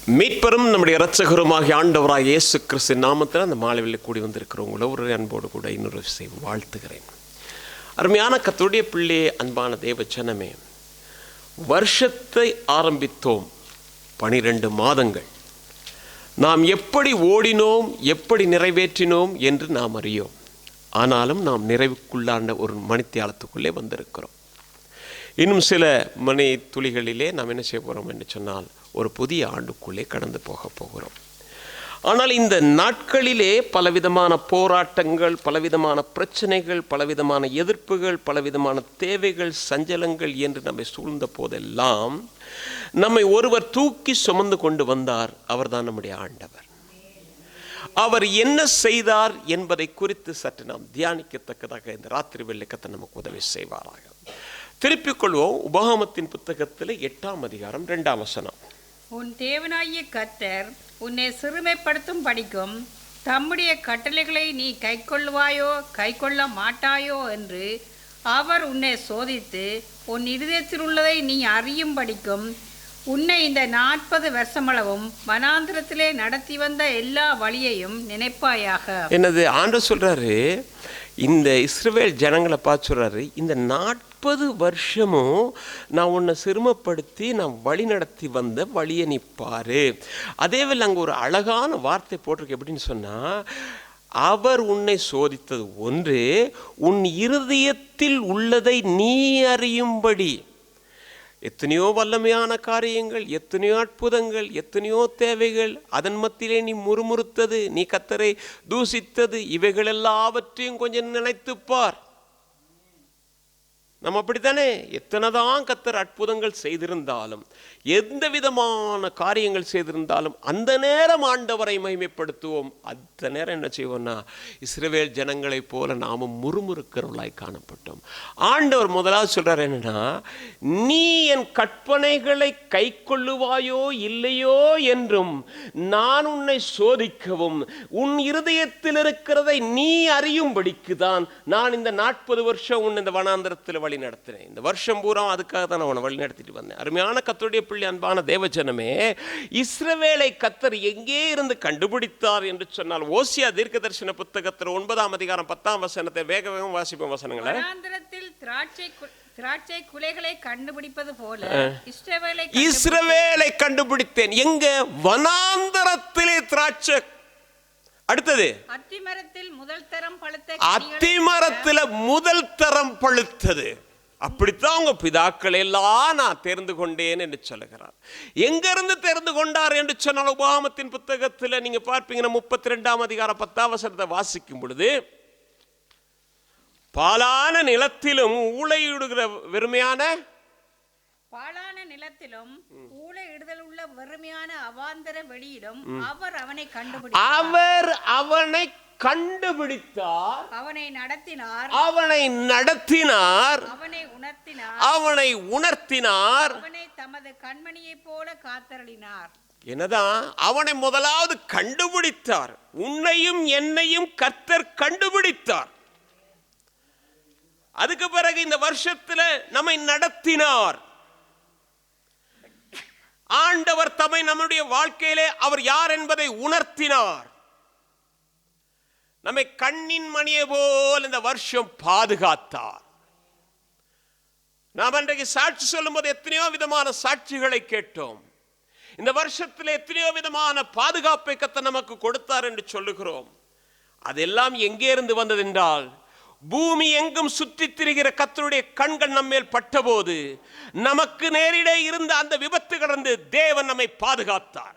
மீட்பெரும் நம்முடைய இரட்சகருமாகிய ஆண்டவராக இயேசு கிறிஸ்து நாமத்தில் அந்த மாலையில் கூடி வந்திருக்கிறவங்கள ஒரு அன்போடு கூட இன்னொரு விஷயம் வாழ்த்துகிறேன். அருமையான கர்த்தருடைய பிள்ளையே, அன்பான தேவ ஜனமே, வருஷத்தை ஆரம்பித்தோம். 12 மாதங்கள் நாம் எப்படி ஓடினோம், எப்படி நிறைவேற்றினோம் என்று நாம் அறியோம். ஆனாலும் நாம் நிறைவுக்குள்ளான ஒரு மணித்தியாலத்துக்குள்ளே வந்திருக்கிறோம். இன்னும் சில மணி துளிகளிலே நாம் என்ன செய்ய போகிறோம் என்று சொன்னால் ஒரு புதிய ஆண்டுக்குள்ளே கடந்து போகிறோம். ஆனால் இந்த நாட்களிலே பலவிதமான போராட்டங்கள், பலவிதமான பிரச்சனைகள், பலவிதமான எதிர்ப்புகள், பலவிதமான தேவைகள், சஞ்சலங்கள் என்று நம்மை சூழ்ந்த போதெல்லாம் நம்மை ஒருவர் தூக்கி சுமந்து கொண்டு வந்தார். அவர்தான் நம்முடைய ஆண்டவர். அவர் என்ன செய்தார் என்பதை குறித்து சற்று நாம் தியானிக்கத்தக்கதாக இந்த ராத்திரி வெள்ளை கர்த்தர் நமக்கு உதவி செய்வாராக. திருப்பிக் கொள்வோம். உபாகமத்தின் புத்தகத்தில் 8ஆம் அதிகாரம் 2ஆம் வசனம். உன் தேவனாகிய கர்த்தர் உன்னை சிறுமைப்படுத்தும் படிக்கும் தம்முடைய கட்டளைகளை நீ கைக்கொள்வாயோ கைக்கொள்ள மாட்டாயோ என்று அவர் உன்னை சோதித்து உன் இருதயத்தில் உள்ளதை நீ அறியும் படிக்கும் உன்னை இந்த 40 வருஷமளவும் வனாந்திரத்திலே நடத்தி வந்த எல்லா வழியையும் நினைப்பாயாக. என்னது ஆண்டவர் சொல்றாரு, இந்த இஸ்ரவேல் ஜனங்களை பார்த்து சொல்றாரு, இந்த 40 வருஷமும் நான் உன்னை சிறுமப்படுத்தி நான் வழி நடத்தி வந்த வழியை நீ பாரு. அதேவேளை அங்கே ஒரு அழகான வார்த்தை போட்டிருக்கு. எப்படின்னு சொன்னால், அவர் உன்னை சோதித்தது ஒன்று, உன் இருதயத்தில் உள்ளதை நீ அறியும்படி. எத்தனையோ வல்லமையான காரியங்கள், எத்தனையோ அற்புதங்கள், எத்தனையோ தேவைகள், அதன் மத்தியிலே நீ முறுமுறுத்தது, நீ கர்த்தரை தூசித்தது, இவைகள் எல்லாவற்றையும் கொஞ்சம் நினைத்துப்பார். நம்ம அப்படித்தானே? எத்தனைதான் கர்த்தர் அற்புதங்கள் செய்திருந்தாலும், எந்த விதமான காரியங்கள் செய்திருந்தாலும் அந்த நேரம் ஆண்டவரை மகிமைப்படுத்துவோம். அந்த நேரம் என்ன செய்வோம்னா, இஸ்ரவேல் ஜனங்களைப் போல நாமும் முறுமுறுக்கிறவர்களாய் காணப்பட்டோம். ஆண்டவர் முதலாவது சொல்றார் என்னன்னா, நீ என் கற்பனைகளை கை கொள்ளுவாயோ இல்லையோ என்றும் நான் உன்னை சோதிக்கவும் உன் இருதயத்தில் இருக்கிறதை நீ அறியும்படிக்கு தான் நான் இந்த 40 வருஷம் உன் இந்த வனாந்திரத்தில் வழி நடத்தினேன். இந்த வருஷம் பூரா அதுக்காக தான் நான் வழி நடத்திட்டு வந்தேன். அருமையான கர்த்தருடைய பிள்ளை, அன்பான தேவஜனமே, இஸ்ரவேலை கர்த்தர் எங்கே இருந்து கண்டுபிடித்தார் என்று சொன்னால், ஓசியா தீர்க்கதரிசன புத்தகத்தில் 9ஆம் அதிகாரம் 10ஆம் வசனத்தை வேக வேகம் வாசிப்போம். வசனங்களை, வனாந்திரத்தில் திராட்சை குலைகளை கண்டுபிடிப்பது போல இஸ்ரவேலை கண்டுபிடித்தேன். எங்க? வனாந்தரத்திலே திராட்சை. அடுத்தது, அத்திமரத்தில் முதல் தரம் பழுத்த, அத்திமரத்தில் முதல் தரம் பழுத்தது. அப்படித்தான் உங்க பிதாக்கள் எல்லாம் நான் தெரிந்து கொண்டேன் என்று சொல்லுகிறார். எங்கிருந்து தெரிந்து கொண்டார் என்று சொன்னால், உபாகமத்தின் புத்தகத்தில் நீங்க பார்ப்பீங்கன்னா 32ஆம் அதிகாரம் 10ஆம் வசனத்தை வாசிக்கும் பொழுது, பாலான நிலத்திலும் ஊளையிடுகிற வெறுமையான நிலத்திலும் ஊளையிடுதல் உள்ள வெறுமையான அவாந்தர வெளியிலும் அவர் அவனை கண்டுபிடித்தார். அவர் அவனை கண்டுபிடித்தார், அவனை நடத்தினார், அவனை நடத்தினார், அவனை உணர்த்தினார், அவனை தமது கண்மணியைப் போல காத்தருளினார். என்னதான்? அவனை முதலாவது கண்டுபிடித்தார். உன்னையும் என்னையும் கர்த்தர் கண்டுபிடித்தார். அதுக்கு பிறகு இந்த வருஷத்துல நம்மை நடத்தினார். ஆண்டவர் தம்மை நம்முடைய வாழ்க்கையிலே அவர் யார் என்பதை உணர்த்தினார். நம்மை கண்ணின் மணியை போல் இந்த வருஷம் பாதுகாத்தார். நாம் அன்றைக்கு சாட்சி சொல்லும் போது எத்தனையோ விதமான சாட்சிகளை கேட்டோம். இந்த வருஷத்தில் எத்தனையோ விதமான பாதுகாப்பை கர்த்தர் நமக்கு கொடுத்தார் என்று சொல்லுகிறோம். அதெல்லாம் எங்கே இருந்து வந்தது என்றால், பூமி எங்கும் சுற்றி திரிகிற கர்த்தருடைய கண்கள் நம்மேல் பட்டபோது நமக்கு நேரிடே இருந்த அந்த விபத்து கடந்து தேவன் நம்மை பாதுகாத்தார்.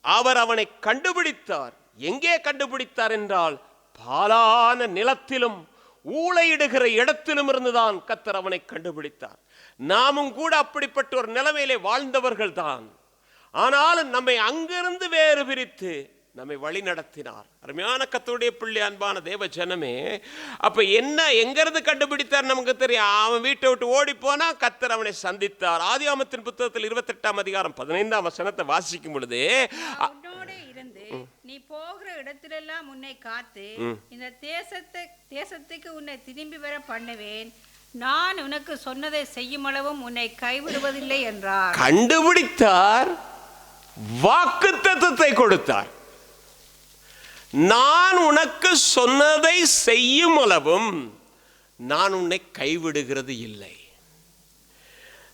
அவர் அவனை கண்டுபிடித்தார். எங்கே கண்டுபிடித்தார் என்றால், பாலான நிலத்திலும் ஊளையிடுகிற இடத்திலும் இருந்துதான் கர்த்தர் அவனை கண்டுபிடித்தார். நாமும் கூட அப்படிப்பட்ட ஒரு நிலைமையிலே வாழ்ந்தவர்கள் தான். ஆனாலும் நம்மை அங்கிருந்து வேறு பிரித்து நம்மை வழி நடத்தினார். அருமையான கர்த்தருடைய பிள்ளை, அன்பான தேவ ஜனமே, அப்ப என்ன எங்கிருந்து கண்டுபிடித்தார் நமக்கு தெரியும். அவன் வீட்டை விட்டு ஓடி போனா கர்த்தர் அவனை சந்தித்தார். ஆதியாகமத்தின் புத்தகத்தில் 28ஆம் அதிகாரம் 15ஆம் வசனத்தை வாசிக்கும் பொழுது, நீ போகிற இடத்திலெல்லாம் உன்னை காத்து இந்த தேசத்துக்கு உன்னை திரும்பி வர பண்ணுவேன், நான் உனக்கு சொன்னதை செய்யும் அளவும் உன்னை கைவிடுவதில்லை என்றார். கண்டுபிடித்தார், வாக்குத்தத்தத்தை கொடுத்தார். நான் உனக்கு சொன்னதை செய்யும் அளவும் நான் உன்னை கைவிடுகிறது இல்லை.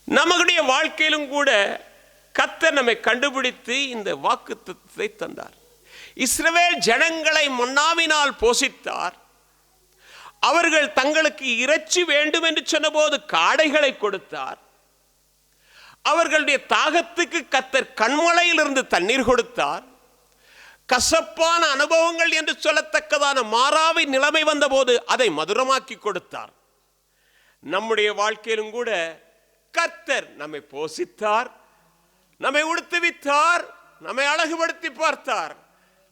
நம்முடைய வாழ்க்கையிலும் கூட கர்த்தர் நம்மை கண்டுபிடித்து இந்த வாக்குத்தத்தத்தை தந்தார். இஸ்ரவேல் ஜனங்களை மன்னாவினால் போஷித்தார். அவர்கள் தங்களுக்கு இறைச்சி வேண்டும் என்று சொன்னபோது காடைகளை கொடுத்தார். அவர்களுடைய தாகத்துக்கு கர்த்தர் கண்மலையிலிருந்து தண்ணீர் கொடுத்தார். கசப்பான அனுபவங்கள் என்று சொல்லத்தக்கதான மாறாவை நிலைமை வந்தபோது அதை மதுரமாக்கி கொடுத்தார். நம்முடைய வாழ்க்கையிலும் கூட கர்த்தர் நம்மை போஷித்தார், நம்மை உடுத்துவித்தார், நம்மை அழகுபடுத்தி பார்த்தார்.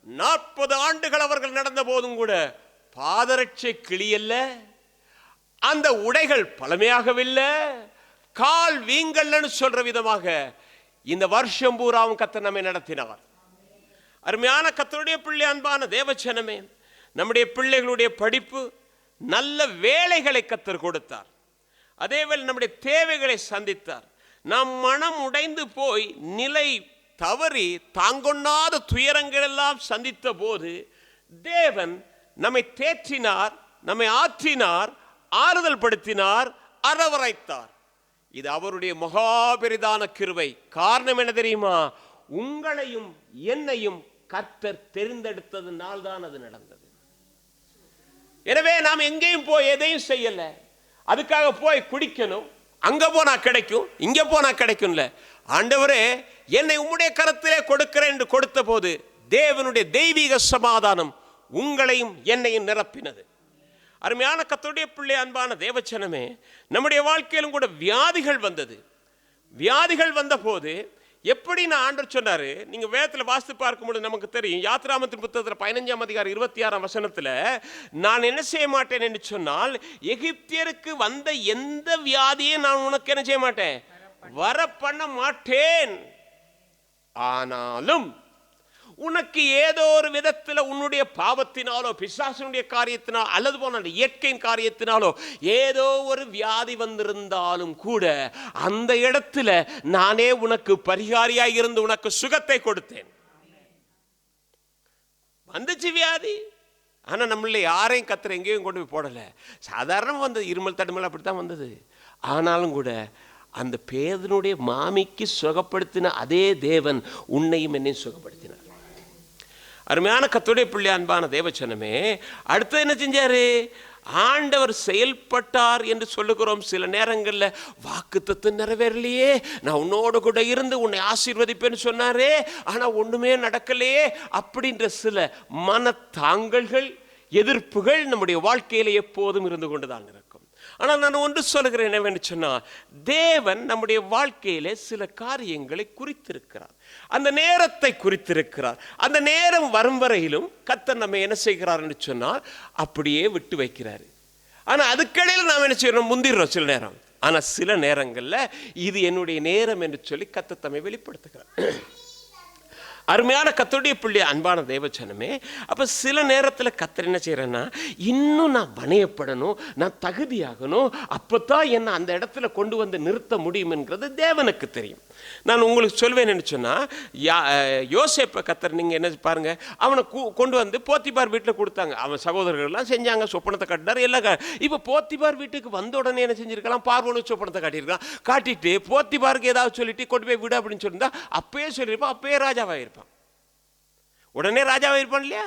40 ஆண்டுகள் அவர்கள் நடந்த போதும் கூட பாதரட்சை கிளியல்ல, அந்த உடைகள் பழமையாகவில்லை, கால் வீங்கல்னு சொல்ற விதமாக இந்த வருஷம் பூராவும் கர்த்தர் நம்மை நடத்தினார். அருமையான கர்த்தருடைய பிள்ளை, அன்பான தேவஜனமே, நம்முடைய பிள்ளைகளுடைய படிப்பு, நல்ல வேலைகளை கர்த்தர் கொடுத்தார். அதேவேளை நம்முடைய தேவைகளை சந்தித்தார். நாம் மனம் உடைந்து போய் நிலை தவறி தாங்கொண்ணாத துயரங்கள் எல்லாம் சந்தித்த போது தேவன் நம்மை தேற்றினார், நம்மை ஆற்றினார், ஆறுதல் படுத்தினார், அரவணைத்தார். இது அவருடைய மகாபெரிதான கிருபை. காரணம் என்ன தெரியுமா? உங்களையும் என்னையும் கர்த்தர் தெரிந்தெடுத்ததுனால் தான் அது நடந்தது. எனவே நாம் எங்கேயும் போய் எதையும் செய்யல. அதுக்காக போய் குடிக்கணும், அங்க போனா கிடைக்கும், இங்க போனா கிடைக்கும்ல. ஆண்டவரே, என்னை உம்முடைய கரத்திலே கொடுக்கிறேன் என்று கொடுத்த போது தேவனுடைய தெய்வீக சமாதானம் உங்களையும் என்னையும் நிரப்பினது. அருமையான கர்த்தருடைய பிள்ளை, அன்பான தேவஜனமே, நம்முடைய வாழ்க்கையிலும் கூட வியாதிகள் வந்தது. வியாதிகள் வந்த போது எப்படி நான் ஆண்டவர் சொன்னாரு, நீங்க வேதத்தில் வாசித்து பார்க்கும்போது நமக்கு தெரியும். யாத்திராமத்தின் புத்தகத்தில் 15ஆம் அதிகாரம் 26ஆம் வசனத்தில், நான் என்ன செய்ய மாட்டேன் என்று சொன்னால், எகிப்தியருக்கு வந்த எந்த வியாதியை நான் உனக்கு என்ன செய்ய மாட்டேன், வர பண்ண மாட்டேன். ஆனாலும் உனக்கு ஏதோ ஒரு விதத்தில் உன்னுடைய பாவத்தினாலோ பிசாசனுடைய காரியத்தினாலோ அல்லது போன இயற்கையின் காரியத்தினாலோ ஏதோ ஒரு வியாதி வந்திருந்தாலும் கூட அந்த இடத்துல நானே உனக்கு பரிகாரியாய் இருந்து உனக்கு சுகத்தை கொடுத்தேன். வந்துச்சு வியாதி, ஆனா நம்மள யாரையும் கர்த்தர் எங்கேயும் கொண்டு போய் போடல. சாதாரணமாக வந்தது, இருமல் தடுமல் அப்படித்தான் வந்தது. ஆனாலும் கூட அந்த பேதனுடைய மாமிக்கு சுகப்படுத்தின அதே தேவன் உன்னையும் என்னையும் சுகப்படுத்தினார். அருமையான கர்த்தருடைய பிள்ளை, அன்பான தேவஜனமே, அடுத்து என்ன செஞ்சாரு? ஆண்டவர் செயல்பட்டார் என்று சொல்லுகிறோம். சில நேரங்களில் வாக்குத்தத்தம் நிறைவேறலையே, நான் உன்னோடு கூட இருந்து உன்னை ஆசீர்வதிப்பேன்னு சொன்னாரே, ஆனா ஒண்ணுமே நடக்கலையே அப்படின்ற சில மனத்தாங்கல்கள், எதிர்ப்புகள் நம்முடைய வாழ்க்கையில எப்போதும் இருந்து கொண்டுதான் இருக்கும். ஆனால் நான் ஒன்று சொல்லுகிறேன், என்னவென்று சொன்னால், தேவன் நம்முடைய வாழ்க்கையிலே சில காரியங்களை குறித்திருக்கிறார், அந்த நேரத்தை குறித்திருக்கிறார். அந்த நேரம் வரும் வரையிலும் கர்த்தர் நம்ம என்ன செய்கிறார் என்று சொன்னால் அப்படியே விட்டு வைக்கிறாரு. ஆனால் அதுக்கடையில் நாம் என்ன செய்யறோம், முந்திடுறோம் சில நேரம். ஆனால் சில நேரங்களில் இது என்னுடைய நேரம் என்று சொல்லி கர்த்தர் தம்மை வெளிப்படுத்துகிறார். அருமையான கர்த்தருடைய பிள்ளை, அன்பான தேவஜனமே, அப்ப சில நேரத்தில் கர்த்தர் என்ன செய்யறேன்னா, இன்னும் நான் பணியப்படணும், நான் தகுதியாகணும், அப்பதான் என்ன அந்த இடத்துல கொண்டு வந்து நிறுத்த முடியும் என்கிறது தேவனுக்கு தெரியும். நான் உங்களுக்கு சொல்வேன் என்று சொன்னா, யோசேப்பை கர்த்தர் நீங்க என்ன பாருங்க, அவனை கொண்டு வந்து போத்திபார் வீட்டில் கொடுத்தாங்க. அவன் சகோதரர்கள் எல்லாம் செஞ்சாங்க, சொப்பனத்தை கட்டினார் எல்லாம். இப்ப போத்திபார் வீட்டுக்கு வந்த உடனே என்ன செஞ்சிருக்கலாம், பார்வோனுக்கு சொப்பனத்தை காட்டியிருக்கான். காட்டிட்டு போத்திபாருக்கு ஏதாவது சொல்லிட்டு கொண்டு போய் விடு அப்படின்னு சொல்லியிருந்தா அப்பயே சொல்லியிருப்பான், அப்பயே ராஜாவாயிருப்பான். உடனே ராஜாவா இருப்பான் இல்லையா?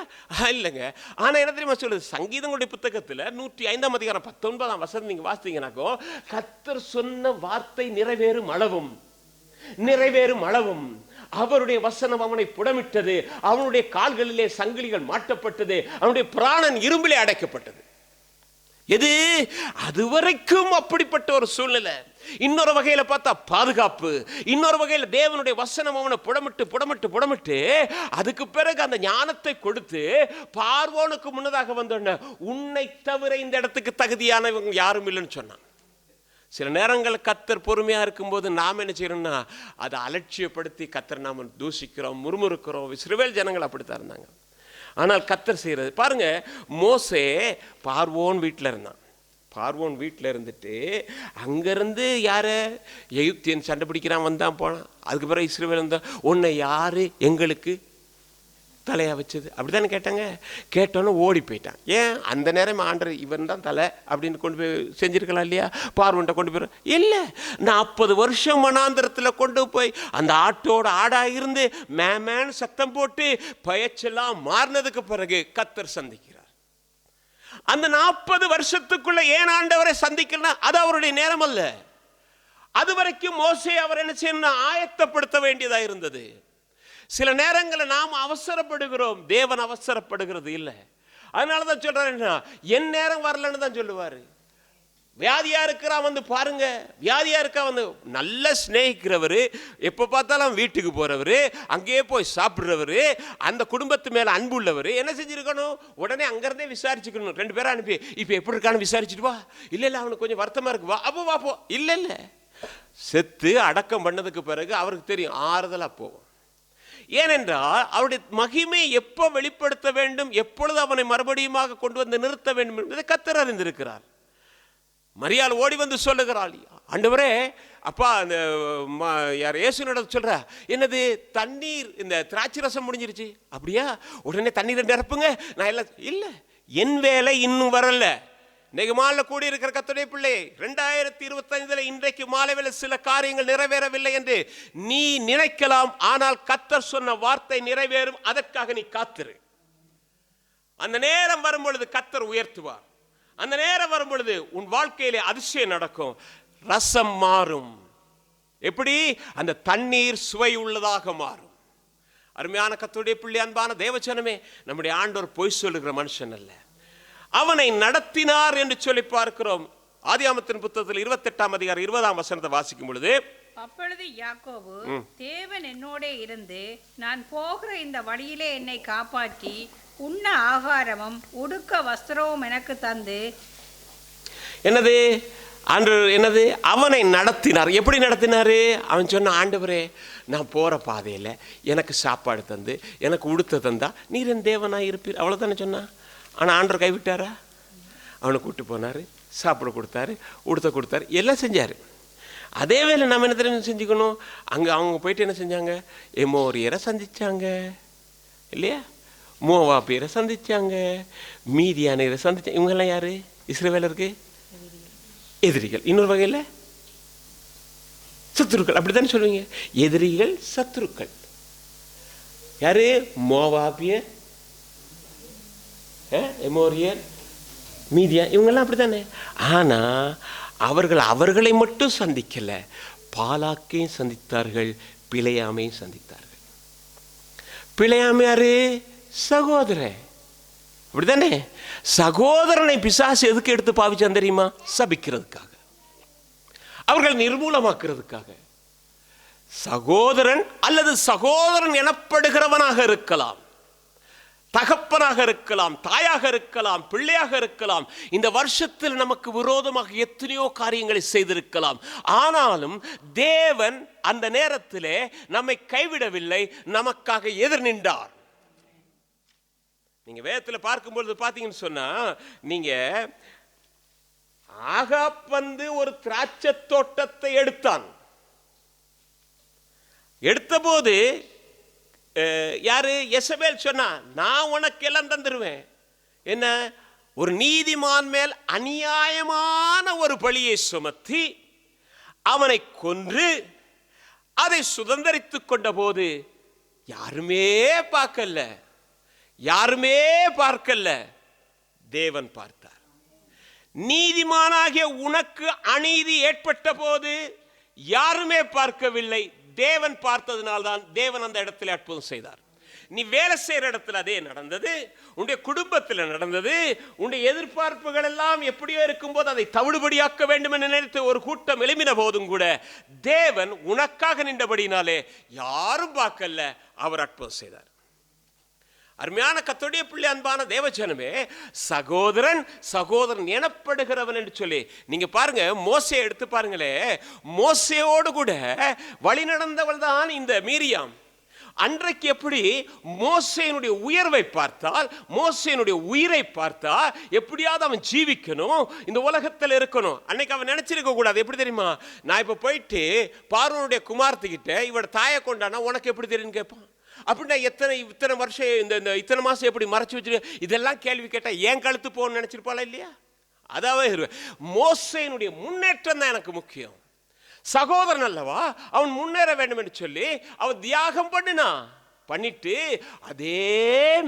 இல்லைங்க. ஆனா என்ன தெரியுமா சொல்லுது, சங்கீதங்களுடைய புத்தகத்துல 105ஆம் அதிகாரம் 19ஆம் வசனம் நீங்க வாசித்தீங்கன்னாக்கோ, கர்த்தர் சொன்ன வார்த்தை நிறைவேறும் அளவும் அவருடைய வசனம் அவனை புடமிட்டது, அவனுடைய கால்களிலே சங்கிலிகள் மாட்டப்பட்டது, அவனுடைய பிராணன் இரும்பிலே அடைக்கப்பட்டது. எது அதுவரைக்கும் அப்படிப்பட்ட ஒரு சூழ்நிலை. இன்னொரு வகையில பார்த்தா பாதுகாப்பு, இன்னொரு வகையில தேவனுடைய வசனம் அவனை புடமிட்டு அதுக்கு பிறகு அந்த ஞானத்தை கொடுத்து பார்வோனுக்கு முன்னதாக வந்தோடனே, உன்னை தவிர இந்த இடத்துக்கு தகுதியானவங்க யாரும் இல்லைன்னு சொன்னான். சில நேரங்கள் கர்த்தர் பொறுமையா இருக்கும்போது நாம் என்ன செய்யறோம்னா அதை அலட்சியப்படுத்தி கர்த்தர் நாம தூஷிக்கிறோம், முறுமுறுக்கிறோம். இஸ்ரவேல் ஜனங்கள் அப்படித்தான் இருந்தாங்க. ஆனால் கர்த்தர் செய்யறது பாருங்க, மோசே பார்வோன் வீட்டில் இருந்தான். பார்வோன் வீட்டில் இருந்துட்டு அங்கேருந்து யாரை எகிப்தியன் சண்டை பிடிக்கிறான் வந்தான் போனான். அதுக்கு பிறகு இஸ்ரவேல் வந்தான், உன்னை யார் எங்களுக்கு தலையாக வச்சது அப்படி தானே கேட்டாங்க. கேட்டோன்னு ஓடி போயிட்டான். ஏன் அந்த நேரம் ஆண்டர் இவன் தான் தலை அப்படின்னு கொண்டு போய் செஞ்சுருக்கலாம் இல்லையா? பார்வன்ட்ட கொண்டு போய் இல்லை, 40 வருஷம் வனாந்திரத்தில் கொண்டு போய் அந்த ஆட்டோட ஆடாக இருந்து மேமேன்னு சத்தம் போட்டு பயச்செல்லாம் மாறினதுக்கு பிறகு கர்த்தர் சந்திக்கிறார். அந்த 40 வருஷத்துக்குள்ள ஏன் ஆண்டவரை சந்திக்கணும்? அது அவருடைய நேரம் அல்ல. அது வரைக்கும் மோசே அவர் என்ன செய்யணும்? ஆயத்தப்படுத்த வேண்டியதாக இருந்தது. சில நேரங்களில் நாம் அவசரப்படுகிறோம், தேவன் அவசரப்படுகிறது இல்லை. அதனால தான் சொல்றேன், என் நேரம் வரலன்னு தான் சொல்லுவார். வியாதியா இருக்கிறா வந்து பாருங்க, வியாதியா இருக்கா வந்து நல்ல ஸ்நேகிக்கிறவர், எப்போ பார்த்தாலும் வீட்டுக்கு போறவர், அங்கேயே போய் சாப்பிட்றவர், அந்த குடும்பத்து மேல அன்பு உள்ளவர் என்ன செஞ்சிருக்கணும்? உடனே அங்கிருந்தே விசாரிச்சுக்கணும். 2 பேரை அனுப்பி இப்போ எப்படி இருக்கான்னு விசாரிச்சுட்டு வா. இல்லை இல்லை அவனுக்கு கொஞ்சம் வருத்தமா இருக்கு, வா அப்போ வா போ. இல்லை இல்லை, செத்து அடக்கம் பண்ணதுக்கு பிறகு அவருக்கு தெரியும், ஆறுதலா போவோம். ஏனென்றால் அவருடைய மகிமை எப்போ வெளிப்படுத்த வேண்டும், எப்பொழுது அவனை மறுபடியுமாக கொண்டு வந்து நிறுத்த வேண்டும் என்பதை கர்த்தர் அறிந்திருக்கிறார். மரியாள் ஓடி வந்து சொல்லுகிறாள், ஆண்டவரே அப்பா அந்த யார் இயேசுனோட சொல்ற, என்னது தண்ணீர் இந்த திராட்சை ரசம் முடிஞ்சிருச்சு. அப்படியா? உடனே தண்ணீரை நிரப்புங்க. நான் எல்லாம் இல்லை, என் வேலை இன்னும் வரல. இன்னைக்கு மாலை கூடி இருக்கிற கர்த்தருடைய பிள்ளை, 2025 இன்றைக்கு மாலை வேளை சில காரியங்கள் நிறைவேறவில்லை என்று நீ நினைக்கலாம். ஆனால் கர்த்தர் சொன்ன வார்த்தை நிறைவேறும். அதற்காக நீ காத்திரு. அந்த நேரம் வரும் பொழுது கர்த்தர் உயர்த்துவார். அந்த நேரம் வரும் பொழுது உன் வாழ்க்கையிலே அதிசயம் நடக்கும். ரசம் மாறும். எப்படி? அந்த தண்ணீர் சுவை உள்ளதாக மாறும். அருமையான கர்த்தருடைய பிள்ளை, அன்பான தேவஜனமே, நம்முடைய ஆண்டவர் பொய் சொல்லுகிற மனுஷன் அல்ல. அவனை நடத்தினார் என்று சொல்லி பார்க்கிறோம். ஆதியாகமத்தின் புத்தகத்தில் 28ஆம் அதிகாரம் 20ஆம் வசனத்தை வாசிக்கும் பொழுது, அப்பொழுது யாக்கோபு, தேவன் என்னோட இருந்து நான் போகிற இந்த வழியிலே என்னை காப்பாற்றி உண்ண ஆகாரமும் உடுக்க வஸ்திரமும் எனக்கு தந்து, என்னது ஆண்டு என்னது அவனை நடத்தினார். எப்படி நடத்தினாரு? அவன் சொன்ன, ஆண்டவரே நான் போற பாதையில் எனக்கு சாப்பாடு தந்து எனக்கு உடுத்த தந்தா நீர் என் தேவனாய் இருப்பீர். அவ்வளோதானே சொன்னான். ஆனால் ஆண்டவர் கைவிட்டாரா? அவனை கூப்பிட்டு போனார், சாப்பிட கொடுத்தாரு, உடுத்த கொடுத்தாரு, எல்லாம் செஞ்சார். அதே வேலை நம்ம என்ன தெரியும் செஞ்சுக்கணும்? அங்கே அவங்க போயிட்டு என்ன செஞ்சாங்க? எமோரியரை சந்திச்சாங்க இல்லையா? மோவாபியரை சந்திச்சாங்க, மீதியானரை சந்திச்சாங்க. இவங்கெல்லாம் யாரு? இஸ்ரவேலருக்கு எதிரிகள். இன்னொரு வகையில் சத்துருக்கள். அப்படித்தானே சொல்லுவீங்க, எதிரிகள் சத்துருக்கள். யாரு? மோவாபியர், எமோரியர், மீதியா, இவங்கெல்லாம் அப்படித்தானே. ஆனால் அவர்கள் அவர்களை மட்டும் சந்திக்கல, பாலாக்கையும் சந்தித்தார்கள், பிழையாமையும் சந்தித்தார்கள். பிழையாமை யாரு? சகோதரன். அப்படித்தானே? சகோதரனை பிசாசு எதுக்கு எடுத்து பாவிச்சான் தெரியுமா? சபிக்கிறதுக்காக, அவர்கள் நிர்மூலமாக்குறதுக்காக. சகோதரன் அல்லது சகோதரன் எனப்படுகிறவனாக இருக்கலாம், தகப்பனாக இருக்கலாம், தாயாக இருக்கலாம், பிள்ளையாக இருக்கலாம். இந்த வருஷத்தில் நமக்கு விரோதமாக எத்தனையோ காரியங்களை செய்திருக்கலாம். ஆனாலும் தேவன் அந்த நேரத்திலே நம்மை கைவிடவில்லை, நமக்காக எதிர் நின்றார். நீங்க வேதத்தில் பார்க்கும்பொழுது பார்த்தீங்கன்னு சொன்னா, நீங்க ஆகாப் வந்து ஒரு திராட்சை தோட்டத்தை எடுத்தான். எடுத்தபோது யாரு? எசபேல் சொன்னா, நான் உனக்கு எல்லாம் தந்துருவேன். என்ன? ஒரு நீதிமான் மேல் அநியாயமான ஒரு பழியை சுமத்தி அவனை கொன்று அதை சுதந்திரித்துக் கொண்ட போது யாருமே பார்க்கல, யாருமே பார்க்கல, தேவன் பார்த்தார். நீதிமானாகிய உனக்கு அநீதி ஏற்பட்ட போது யாருமே பார்க்கவில்லை, தேவன் பார்த்ததினால்தான் தேவன் அந்த இடத்துல அற்புதம் செய்தார். நீ வேலை செய்கிற இடத்துல அதே நடந்தது, உன்னுடைய குடும்பத்தில் நடந்தது. உன்னுடைய எதிர்பார்ப்புகள் எல்லாம் எப்படியோ இருக்கும்போது அதை தவிடுபடியாக்க வேண்டும் என்று நினைத்து ஒரு கூட்டம் எழுப்பின போதும் கூட தேவன் உனக்காக நின்றபடினாலே யாரும் பார்க்கல, அவர் அற்புதம் செய்தார். அருமையான கர்த்தருடைய பிள்ளை, அன்பான தேவஜனமே, சகோதரன் சகோதரன் எனப்படுகிறவன் என்று சொல்லி நீங்க பாருங்க. மோசே எடுத்து பாருங்களே, மோசேயோடு கூட வழி நடந்தவள் தான் இந்த மீரியாம். அன்றைக்கு எப்படி மோசேயினுடைய உயர்வை பார்த்தால், மோசேயினுடைய உயிரை பார்த்தால் எப்படியாவது அவன் ஜீவிக்கணும், இந்த உலகத்தில் இருக்கணும். அன்னைக்கு அவன் நினைச்சிருக்க கூடாது. எப்படி தெரியுமா? நான் இப்ப போயிட்டு பார்வோனுடைய குமாரத்துக்கிட்ட இவட தாயை கொண்டானா உனக்கு எப்படி தெரியும்னு கேட்பான். அப்படின்னா இத்தனை வருஷம் இந்த இத்தனை மாசம் எப்படி மறைச்சு வச்சிருக்க, இதெல்லாம் கேள்வி கேட்டா ஏன் கழுத்து போகணும்னு நினைச்சிருப்பாளா இல்லையா? அதாவது மோசேயினுடைய முன்னேற்றம் தான் எனக்கு முக்கியம். சகோதரன் அல்லவா, அவன் முன்னேற வேண்டும் என்று சொல்லி அவன் தியாகம் பண்ணிட்டு அதே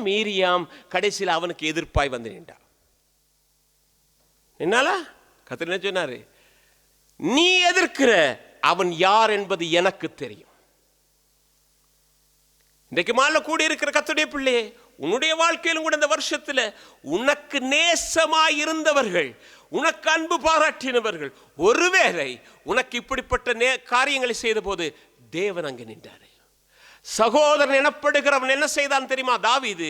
மீரியாம் கடைசியில் அவனுக்கு எதிர்ப்பாய் வந்து நின்றான். என்னால கர்த்தர் என்ன சொன்னாரு? நீ எதிர்க்கிற அவன் யார் என்பது எனக்கு தெரியும். இன்றைக்கு மாலை கூடி இருக்கிற கர்த்தருடைய பிள்ளையே, உன்னுடைய வாழ்க்கையிலும் கூட இந்த வருஷத்துல உனக்கு நேசமாய் இருந்தவர்கள், உனக்கு அன்பு பாராட்டினவர்கள், ஒருவேளை உனக்கு இப்படிப்பட்ட காரியங்களை செய்த போது தேவன் அங்கே நின்றாரு. சகோதரன் எனப்படுகிறவன் என்ன செய்தான் தெரியுமா? தாவீது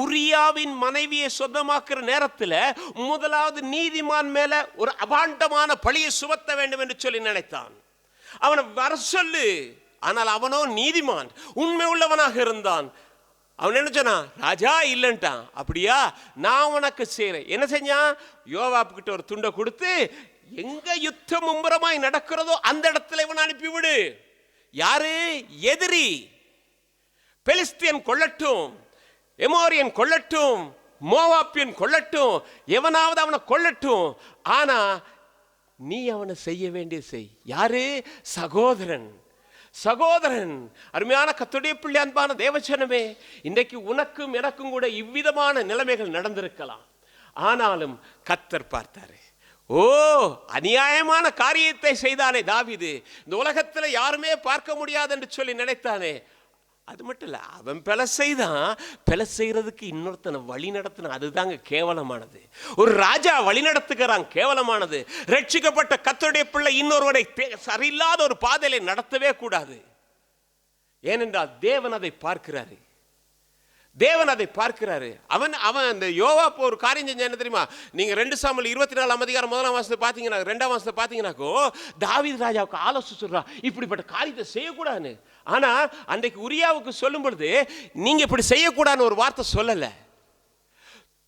உரியாவின் மனைவியை சொந்தமாக்குற நேரத்தில் முதலாவது நீதிமான் மேல ஒரு அபாண்டமான பழியை சுமத்த வேண்டும் என்று சொல்லி நினைத்தான். அவனை வர சொல்லு. ஆனால் அவனோ நீதிமான், உண்மை உள்ளவனாக இருந்தான். அவன் என்ன சொன்னான்? ராஜா இல்லன்ட்டான். அப்படியா, நான் உனக்கு செய்றேன். என்ன செஞ்சான்? யோவாப் கிட்ட ஒரு துண்டை கொடுத்து, எங்க யுத்தம் மும்முரமாய் நடக்கிறதோ அந்த இடத்துல இவன் அனுப்பிவிடு. யாரு? எதிரி. பெலிஸ்தியன் கொள்ளட்டும், எமோரியன் கொள்ளட்டும், மோவாப்பியன் கொள்ளட்டும், எவனாவது அவனை கொள்ளட்டும், ஆனா நீ அவனை செய்ய வேண்டியது செய். யாரு? சகோதரன். சகோதரன். அருமையான கர்த்தருடைய பிள்ளை, அன்பான தேவஜனமே, இன்றைக்கு உனக்கும் எனக்கும் கூட இவ்விதமான நிலைமைகள் நடந்திருக்கலாம். ஆனாலும் கர்த்தர் பார்த்தாரு. ஓ, அநியாயமான காரியத்தை செய்தானே தாவீது, இந்த உலகத்துல யாருமே பார்க்க முடியாது என்று சொல்லி நினைத்தானே, அது மட்டும் இல்ல, அவன் பிழை செய்தான். பிழை செய்யறதுக்கு இன்னொருத்தனை வழி நடத்தின, அதுதாங்க கேவலமானது. ஒரு ராஜா வழி நடத்துகிறான், கேவலமானது. ரட்சிக்கப்பட்ட கர்த்தருடைய பிள்ளை இன்னொருவரை சரியில்லாத ஒரு பாதையில நடத்தவே கூடாது. ஏனென்றால் தேவன் அதை பார்க்கிறாரு. தேவன் அதை பார்க்கிறாரு. அவன் அந்த யோவாப் ஒரு காரியம் செஞ்ச என்ன தெரியுமா? நீங்க 2 சாமுவேல் 24 அதிகாரம் 1ஆம் வசனத்தை பாத்தீங்கன்னா, 2ஆம் வசனத்தை பாத்தீங்கன்னாக்கோ, தாவீது ராஜாவுக்கு ஆலோசனை சொல்றா, இப்படிப்பட்ட காரியத்தை செய்யக்கூடாதுன்னு. ஆனா அன்றைக்கு உரியாவுக்கு சொல்லும் பொழுது நீங்க இப்படி செய்யக்கூடாதுன்னு ஒரு வார்த்தை சொல்லல.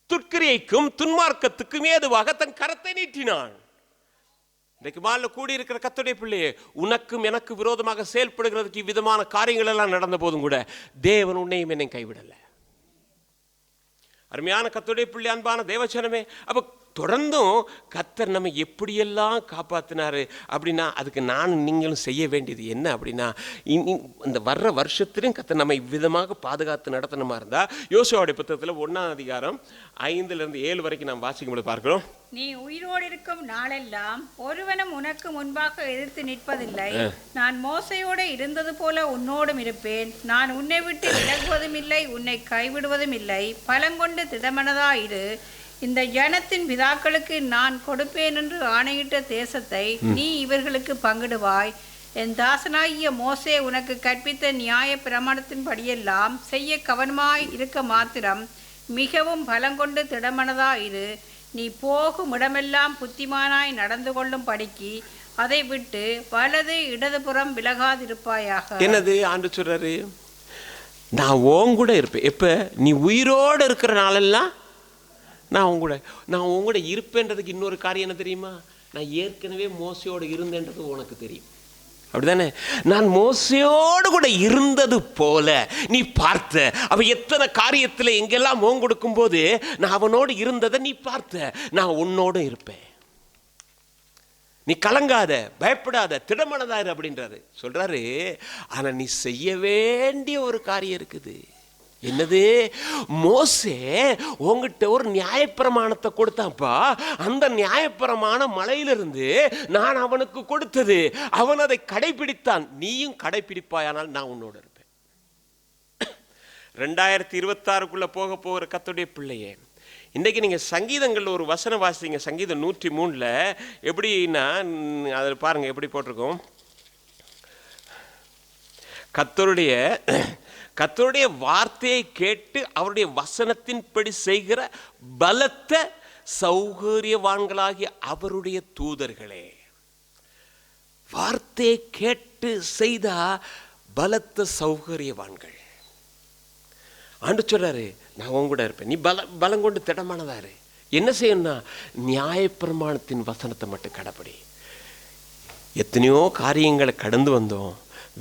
துர்க்கிரியைக்கும் துன்மார்க்கத்துக்கும் ஏதுவாக தன் கரத்தை நீட்டினான். இன்றைக்கு மாலை கூடி இருக்கிற கர்த்தருடைய பிள்ளையே, உனக்கும் எனக்கு விரோதமாக செயல்படுகிறதுக்கு இவ்விதமான காரியங்கள் எல்லாம் நடந்த போதும் கூட தேவன் உன்னையும் என்னையும் கைவிடல. அருமையான கர்த்தருடைய பிள்ளை, அன்பான தேவஜனமே, அப்ப தொடர்ந்தும் கர்த்தர் நம்ம எப்படியெல்லாம் காப்பாத்தினாரு அப்படின்னா, அதுக்கு நானும் நீங்களும் செய்ய வேண்டியது என்ன அப்படின்னா, இந்த வர்ற வருஷத்திலும் கர்த்தர் நம்ம இவ்விதமாக பாதுகாத்து நடத்தணுமா இருந்தா, யோசுவாவுடைய புத்தகத்தில் 1ஆம் அதிகாரம் 5-7 வரைக்கும் நாம் வாசிக்கும்போது பார்க்கிறோம். நீ உயிரோடு இருக்கும் நாளெல்லாம் ஒருவனும் உனக்கு முன்பாக எதிர்த்து நிற்பதில்லை. நான் மோசையோடு இருந்தது போல உன்னோடும் இருப்பேன். நான் உன்னை விட்டு விலகுவதும் இல்லை, உன்னை கைவிடுவதும் இல்லை. பலங்கொண்டு திடமனதாயிரு. இந்த ஜனத்தின் பிதாக்களுக்கு நான் கொடுப்பேன் என்று ஆணையிட்ட தேசத்தை நீ இவர்களுக்கு பங்கிடுவாய். என் தாசனாகிய மோசே உனக்கு கற்பித்த நியாய பிரமாணத்தின் படியெல்லாம் செய்ய கவனமாய் இருக்க மாத்திரம் மிகவும் பலங்கொண்டு திடமனதாயிரு. நீ போகும் இடமெல்லாம் புத்திமானாய் நடந்து கொள்ளும் படிக்கு அதை விட்டு வலது இடதுபுறம் விலகாதிருப்பாயாக. என்னது ஆண்டு சொல்றாரு? நான் உன் கூட இருப்பேன். எப்ப? நீ உயிரோடு இருக்கிற நாளெல்லாம் நான் உன் கூட இருப்பேன்றதுக்கு இன்னொரு காரியம் என்ன தெரியுமா? நான் ஏற்கனவே மோசையோடு இருந்தேன்றது உனக்கு தெரியும். அப்படிதானே? நான் மோசையோடு கூட இருந்தது போல நீ பார்த்த. அவ எத்தனை காரியத்தில் எங்கெல்லாம் மோகம் கொடுக்கும் போது நான் அவனோடு இருந்ததை நீ பார்த்த. நான் உன்னோடு இருப்பேன். நீ கலங்காத, பயப்படாத, திடமனதாரு அப்படின்றாரு சொல்றாரு. ஆனா நீ செய்ய வேண்டிய ஒரு காரியம் இருக்குது. என்னது? மோசே உங்ககிட்ட ஒரு நியாயப்பிரமாணத்தை கொடுத்தான்ப்பா. அந்த நியாயப்பிரமாணம் மலையிலிருந்து நான் அவனுக்கு கொடுத்தது. அவன் அதை கடைபிடித்தான். நீயும் கடைபிடிப்பாயானால் நான் உன்னோட இருப்பேன். 2026க்குள்ள போகிற கர்த்தருடைய பிள்ளையே, இன்றைக்கு நீங்கள் சங்கீதங்களில் ஒரு வசனம் வாசிங்க. சங்கீதம் 103 எப்படின்னா, அதில் பாருங்கள் எப்படி போட்டிருக்கோம். கர்த்தருடைய வார்த்தையை கேட்டு அவருடைய வசனத்தின்படி செய்கிற பலத்த சௌகரியவான்களாகிய அவருடைய தூதர்களே. வார்த்தையை கேட்டு செய்தா பலத்த சௌகரியவான்கள். ஆண்டு சொல்றாரு, நான் உன் கூட இருப்பேன், நீ பலம் கொண்டு திடமானதாரு. என்ன செய்யணும்னா நியாயப்பிரமாணத்தின் வசனத்தை மட்டும் கடைப்பிடி. எத்தனையோ காரியங்களை கடந்து வந்தோம்,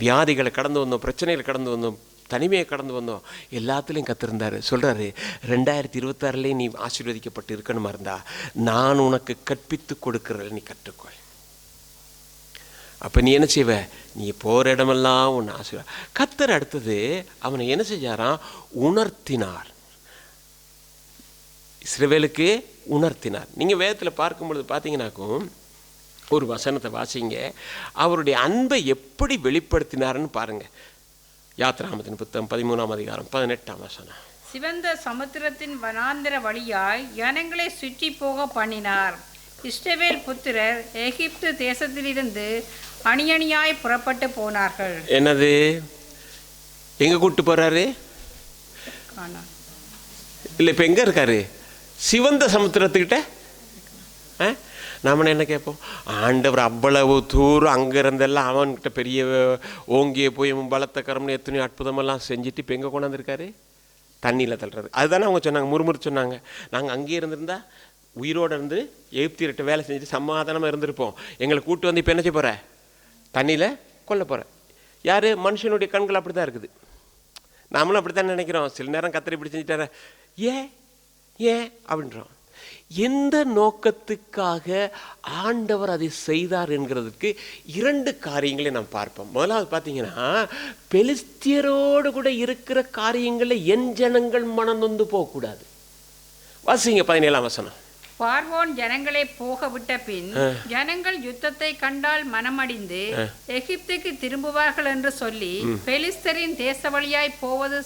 வியாதிகளை கடந்து வந்தோம், பிரச்சனைகளை கடந்து வந்தோம், தனிமையை கடந்து வந்தோம். எல்லாத்துலேயும் கத்திருந்தாரு. சொல்கிறாரு, 2026 நீ ஆசீர்வதிக்கப்பட்டு இருக்கணுமா இருந்தா நான் உனக்கு கற்பித்து கொடுக்குறல நீ கற்றுக்கொள். அப்போ நீ என்ன செய்வ, நீ போகிற இடமெல்லாம் உன்னை ஆசீர்வாத. கத்தர் அடுத்தது அவனை என்ன செஞ்சாராம், உணர்த்தினார். இஸ்ரவேலுக்கு உணர்த்தினார். நீங்கள் வேதத்தில் பார்க்கும்பொழுது பார்த்தீங்கன்னாக்கும் ஒரு வசனத்தை வாசிங்க, அவருடைய அன்பை எப்படி வெளிப்படுத்தினார்னு பாருங்க. யாத்ராமத்தின் புத்தகம் 13ஆம் அதிகாரம் 18ஆம் வசனம். சிவந்த சமுத்திரத்தின் வனாந்திர வழியாய் ஜனங்களை சுற்றி போக பண்ணினார். இஸ்ரவேல் புத்திரர் எகிப்து தேசத்திலிருந்து அணியணியாய் புறப்பட்டு போனார்கள். என்னது, எங்க கூட்டு போறாரு? இல்லை, இப்போ எங்க இருக்காரு? சிவந்த சமுத்திரத்துக்கிட்ட. நாம என்ன கேட்போம், ஆண்டவர் அவ்வளவு தூரம் அங்கே இருந்தெல்லாம் அவன்கிட்ட பெரிய ஓங்கிய போய் பலத்த கரம்னு எத்தனையோ அற்புதமெல்லாம் செஞ்சுட்டு இப்போ எங்கே கொண்டாந்துருக்காரு? தண்ணியில் தள்ளுறது. அதுதானே அவங்க சொன்னாங்க, முறுமுறு சொன்னாங்க. நாங்கள் அங்கேயே இருந்திருந்தா உயிரோடு இருந்து எகிப்தியர்கிட்ட வேலை செஞ்சுட்டு சமாதானமாக இருந்திருப்போம். எங்களை கூட்டு வந்து இப்போ என்ன செய்ய போகிற? தண்ணியில் கொல்ல போகிற. யார்? மனுஷனுடைய கண்கள் அப்படி தான் இருக்குது. நாமளும் அப்படி தான் நினைக்கிறோம். சில நேரம் கத்தரி இப்படி செஞ்சுட்டார, ஏன் ஏன் அப்படின்றோம். எந்த நோக்கத்துக்காக ஆண்டவர் அதை செய்தார் என்கிறதுக்கு 2 காரியங்களை நாம் பார்ப்போம். முதலாவது பார்த்தீங்கன்னா, பெலிஸ்தியரோடு கூட இருக்கிற காரியங்களில் என் ஜனங்கள் மனம் நொந்து போகக்கூடாது. வாசிங்க 17ஆம் வசனம். பார்வோன் ஜனங்களை போக விட்ட பின் ஜனங்கள் யுத்தத்தை கண்டால் மனமடிந்து எகிப்துக்கு திரும்புவார்கள் என்று சொல்லி பெலிஸ்தரின் தேச வழியாய் போவது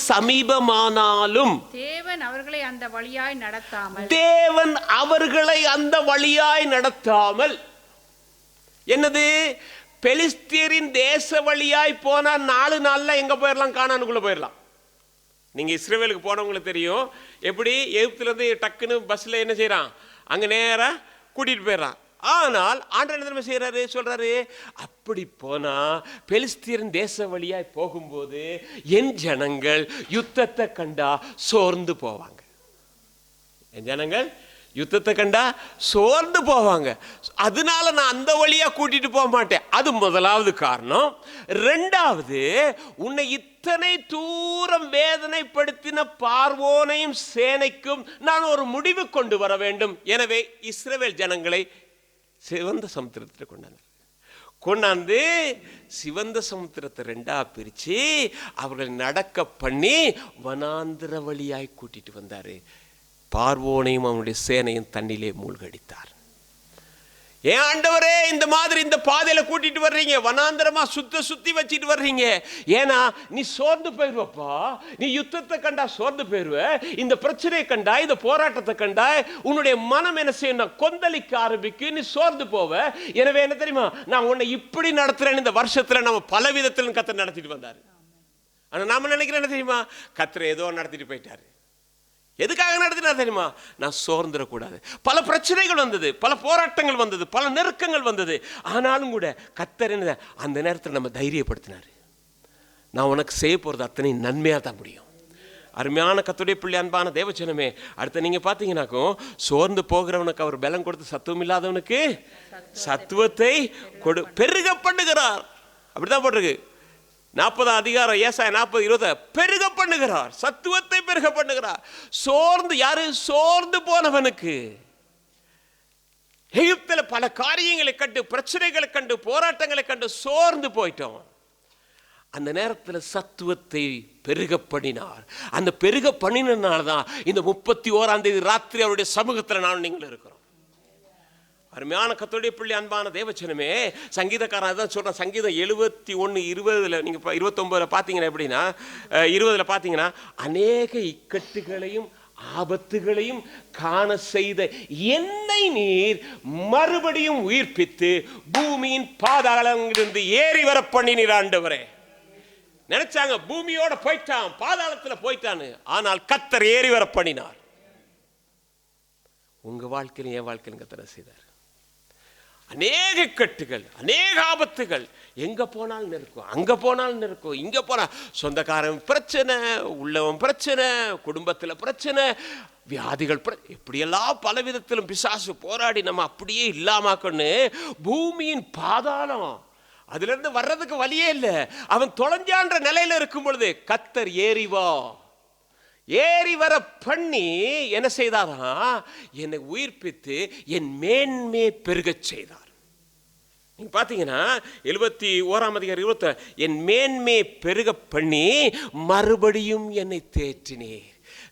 சமீபமானாலும் தேவன் அவர்களை அந்த வழியாய் நடத்தாமல் என்னது, பெலிஸ்தியரின் தேச வழியாய் போனா 4 நாள்ல எங்க போயிடலாம்? கானானுக்குள்ள போயிடலாம். நீங்கள் இஸ்ரவேலுக்கு போனவங்களுக்கு தெரியும், எப்படி எகிப்துலேருந்து டக்குன்னு பஸ்ஸில் என்ன செய்கிறான், அங்கே நேராக கூட்டிகிட்டு போயிடறான். ஆனால் ஆண்டவர் என்ன செய்கிறாரு, சொல்கிறாரு, அப்படி போனால் பெலிஸ்தியரின் தேச வழியாய் போகும்போது என் ஜனங்கள் யுத்தத்தை கண்டா சோர்ந்து போவாங்க. என் ஜனங்கள் யுத்தத்தை கண்டா சோர்ந்து போவாங்க. அதனால நான் அந்த வழியா கூட்டிட்டு போக மாட்டேன். அது முதலாவது காரணம். 2வது, உன்னை இத்தனை தூரம் வேதனைப்படுத்தின பார்வோனையும் சேனைக்கும் நான் ஒரு முடிவு கொண்டு வர வேண்டும். எனவே இஸ்ரவேல் ஜனங்களை சிவந்த சமுத்திரத்தில் கொண்டாந்து சிவந்த சமுத்திரத்தை 2ஆ பிரிச்சு அவர்களை நடக்க பண்ணி வனாந்திர வழியாய் கூட்டிட்டு வந்தாரு. பார்வோனையும் அவனுடைய சேனையும் தண்ணிலே மூழ்கடித்தார். ஏன் ஆண்டவரே இந்த மாதிரி இந்த பாதையில கூட்டிட்டு வர்றீங்க, வனாந்தரமா சுத்தி வச்சிட்டு வர்றீங்க? ஏன்னா நீ சோர்ந்து போயிருவப்பா. நீ யுத்தத்தை கண்டா சோர்ந்து போயிருவ, இந்த பிரச்சனையை கண்டா, இந்த போராட்டத்தை கண்டா உன்னுடைய மனம் என்ன செய்யணும், கொந்தளிக்க ஆரம்பிக்கு, நீ சோர்ந்து போவ. எனவே என்ன தெரியுமா, நான் உன்னை இப்படி நடத்துறேன். இந்த வருஷத்துல நம்ம பல விதத்துல கத்தர் நடத்திட்டு வந்தாரு. ஆனா நாம நினைக்கிறேன் என்ன தெரியுமா, கத்தர் ஏதோ நடத்திட்டு போயிட்டாரு. எதுக்காக நடத்தினா தெரியுமா, நான் சோர்ந்துடக்கூடாது. பல பிரச்சனைகள் வந்தது, பல போராட்டங்கள் வந்தது, பல நெருக்கங்கள் வந்தது. ஆனாலும் கூட கர்த்தர் என்ன அந்த நேரத்தில் நம்ம தைரியப்படுத்தினார். நான் உனக்கு செய்ய போகிறது அத்தனை நன்மையாக தான் முடியும். அருமையான கர்த்தருடைய பிள்ளை, அன்பான தேவஜனமே, அடுத்து நீங்கள் பார்த்தீங்கன்னாக்கும் சோர்ந்து போகிறவனுக்கு அவர் பலம் கொடுத்து சத்துவம் இல்லாதவனுக்கு சத்துவத்தை பெருக பண்ணுகிறார். அப்படிதான் போட்டிருக்கு 40ஆம் அதிகாரம் ஏசாயா 40:20. பெருக பண்ணுகிறார், சத்துவத்தை பெருக பண்ணுகிறார். சோர்ந்து, யாரு சோர்ந்து போனவனுக்கு, எகிப்தில் பல காரியங்களை கண்டு, பிரச்சனைகளை கண்டு, போராட்டங்களை கண்டு சோர்ந்து போயிட்டோம். அந்த நேரத்தில் சத்துவத்தை பெருக பண்ணினார். அந்த பெருக பண்ணினால தான் இந்த 31ஆம் தேதி ராத்திரி அவருடைய சமூகத்தில் நான் நீங்கள் இருக்கிறோம். அருமையான கர்த்தருடைய பிள்ளை, அன்பான தேவஜனமே, சங்கீதக்காரன் அதான் சொல்றான். சங்கீதம் 71:20 நீங்க 29 பார்த்தீங்கன்னா எப்படின்னா, 20 பார்த்தீங்கன்னா, அநேக இக்கட்டுகளையும் ஆபத்துகளையும் காண செய்த என்னை நீர் மறுபடியும் உயிர்ப்பித்து பூமியின் பாதாளங்களிலிருந்து ஏறி வர பண்ணினீர் ஆண்டவரே. நினைச்சாங்க பூமியோட போயிட்டான், பாதாளத்துல போயிட்டான்னு. ஆனால் கர்த்தர் ஏறி வர பண்ணினார். உங்க வாழ்க்கையிலும் என் வாழ்க்கையிலும் கர்த்தர் செய்தார். அநேக கட்டுகள், அநேக ஆபத்துகள். எங்கே போனாலும் இருக்கும், அங்கே போனாலும் இருக்கும், இங்கே போனால் சொந்தக்காரன் பிரச்சனை, உள்ளவன் பிரச்சனை, குடும்பத்தில் பிரச்சனை, வியாதிகள் இப்படியெல்லாம் பல விதத்திலும் பிசாசு போராடி நம்ம அப்படியே இல்லாமக்கொன்னு பூமியின் பாதாளம், அதிலிருந்து வர்றதுக்கு வழியே இல்லை. அவன் தொலைஞ்சான்ற நிலையில இருக்கும் பொழுது கர்த்தர் ஏறி வர பண்ணி என்ன செய்தாரா? என்னை உயிர்ப்பித்து என் மேன்மே பெருகச் செய்தார். நீங்க பார்த்தீங்கன்னா 71 என் மேன்மே பெருக பண்ணி மறுபடியும் என்னை தேற்றினீர்.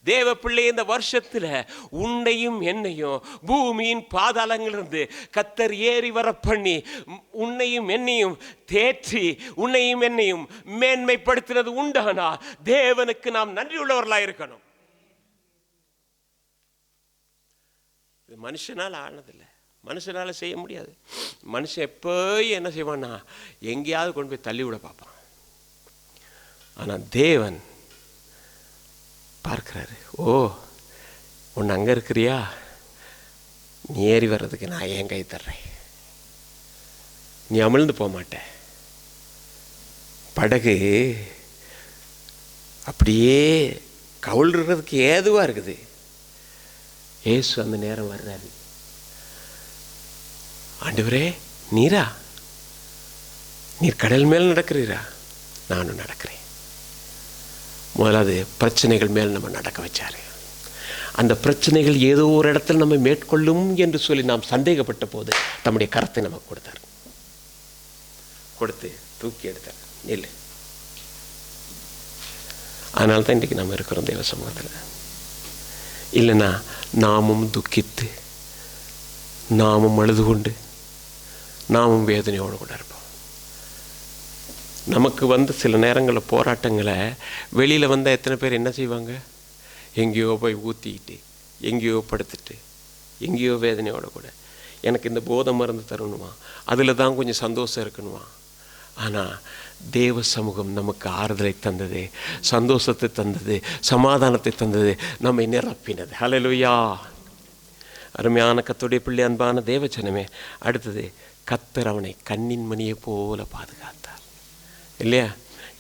தேவ பிள்ளை, இந்த வருஷத்தில் உன்னையும் என்னையும் பூமியின் பாதாளங்களிலிருந்து கர்த்தர் ஏறி வர பண்ணி உன்னையும் என்னையும் தேற்றி உன்னையும் என்னையும் மேன்மைப்படுத்தினது உண்டானா தேவனுக்கு நாம் நன்றி உள்ளவர்களாக இருக்கணும். இது மனுஷனால் ஆனதில்லை, மனுஷனால் செய்ய முடியாது. மனுஷன் எப்போ என்ன செய்வான்னா எங்கேயாவது கொண்டு போய் தள்ளி விட பார்ப்பான். ஆனால் தேவன் பார்க்கிறாரு. ஓ, ஒன்று அங்கே இருக்கிறியா, நீ ஏறி வர்றதுக்கு நான் என் கை தர்றேன், நீ அமிழ்ந்து போக மாட்ட. படகு அப்படியே கவுள்றதுக்கு ஏதுவாக இருக்குது. ஏசு அந்த நேரம் வர்றாரு. ஆண்டவரே, நீர் கடல் மேல் நடக்கிறீரா? நானும் நடக்கிறேன். முதலாவது பிரச்சனைகள் மேல் நம்ம நடக்க வச்சாரு. அந்த பிரச்சனைகள் ஏதோ ஒரு இடத்துல நம்ம மேற்கொள்ளும் என்று சொல்லி நாம் சந்தேகப்பட்ட போது தம்முடைய கரத்தை நமக்கு கொடுத்தார். கொடுத்து தூக்கி எடுத்தார். இல்லை, அதனால தான் இன்றைக்கு நம்ம இருக்கிறோம் தேவ சமூகத்தில். இல்லைன்னா நாமும் துக்கித்து, நாமும் அழுது கொண்டு, நாமும் வேதனையோடு கூட இருப்போம். நமக்கு வந்து சில நேரங்களில் போராட்டங்களை வெளியில் வந்தால் எத்தனை பேர் என்ன செய்வாங்க? எங்கேயோ போய் ஊற்றிக்கிட்டு, எங்கேயோ படுத்துட்டு, எங்கேயோ வேதனையோட கூட எனக்கு இந்த போதை மருந்து தரணுமா, அதில் தான் கொஞ்சம் சந்தோஷம் இருக்கணுமா. ஆனால் தேவ சமூகம் நமக்கு ஆறுதலை தந்தது, சந்தோஷத்தை தந்தது, சமாதானத்தை தந்தது, நம்மை நிரப்பினது. ஹல்லேலூயா. அருமையான கர்த்தருடைய பிள்ளை, அன்பான தேவஜனமே, அடுத்தது கர்த்தர் அவனை கண்ணின் மணியை போல பாதுகாத்தார். இல்லையா?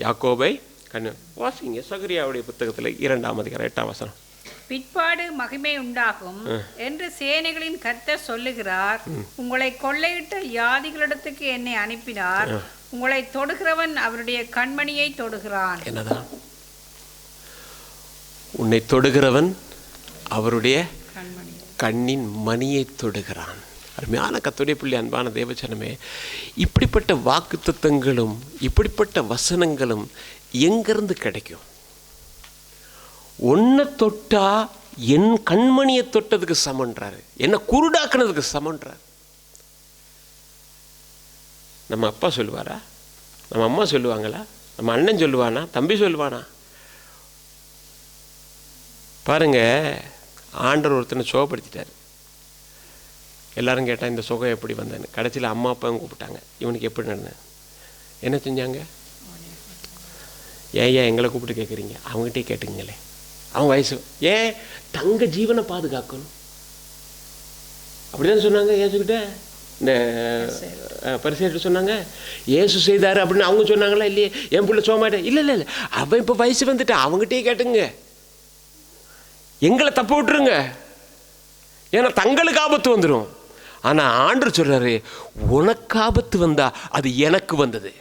யாக்கோபை கண்ணு வாசிங்க, சகரியாவுடைய புத்தகத்தில் 2:8. பிற்பாடு மகிமை உண்டாகும் என்று சேனைகளின் கர்த்தர் சொல்லுகிறார். உங்களை கொள்ளையிட்ட யாதிகளிடத்துக்கு என்னை அனுப்பினார். உங்களை தொடுகிறவன் அவருடைய கண்மணியை தொடுகிறான். என்னதான்? உன்னை தொடுகிறவன் அவருடைய கண்ணின் மணியை தொடுகிறான். அருமையான கர்த்தருடைய பிள்ளை, அன்பான தேவஜனமே, இப்படிப்பட்ட வாக்குத்தத்தங்களும் இப்படிப்பட்ட வசனங்களும் எங்கிருந்து கிடைக்கும்? ஒன்றை தொட்டா என் கண்மணியை தொட்டதுக்கு சமன்றாரு, என்ன குருடாக்குனதுக்கு சமன்றார். நம்ம அப்பா சொல்லுவாரா? நம்ம அம்மா சொல்லுவாங்களா? நம்ம அண்ணன் சொல்லுவானா? தம்பி சொல்லுவானா? பாருங்க, ஆண்டவர் ஒருத்தனை சோகப்படுத்திட்டார். எல்லாரும் கேட்டால் இந்த சுகம் எப்படி வந்தேன்னு. கடைசியில் அம்மா அப்பாவும் கூப்பிட்டாங்க. இவனுக்கு எப்படி நடந்தேன்? என்ன செஞ்சாங்க? ஏன் எங்களை கூப்பிட்டு கேட்குறீங்க? அவங்ககிட்டே கேட்டுங்களே. அவன் வயசு ஏன் தங்க ஜீவனை பாதுகாக்கணும் அப்படிதான் சொன்னாங்க. ஏசுக்கிட்ட இந்த பரிசேட்டு சொன்னாங்க, ஏசு செய்தார் அப்படின்னு அவங்க சொன்னாங்களா? இல்லையே. என் பிள்ளை சோமாட்டேன். இல்லை இல்லை இல்லை, அவன் இப்போ வயசு வந்துட்டு அவங்ககிட்டே கேட்டுங்க. எங்களை தப்பு விட்டுருங்க, ஏன்னா தங்களுக்கு ஆபத்து வந்துடும். ஆனால் ஆண்டவர் சொல்றாரு, உனக்கு ஆபத்து வந்தா அது எனக்கு வந்தது.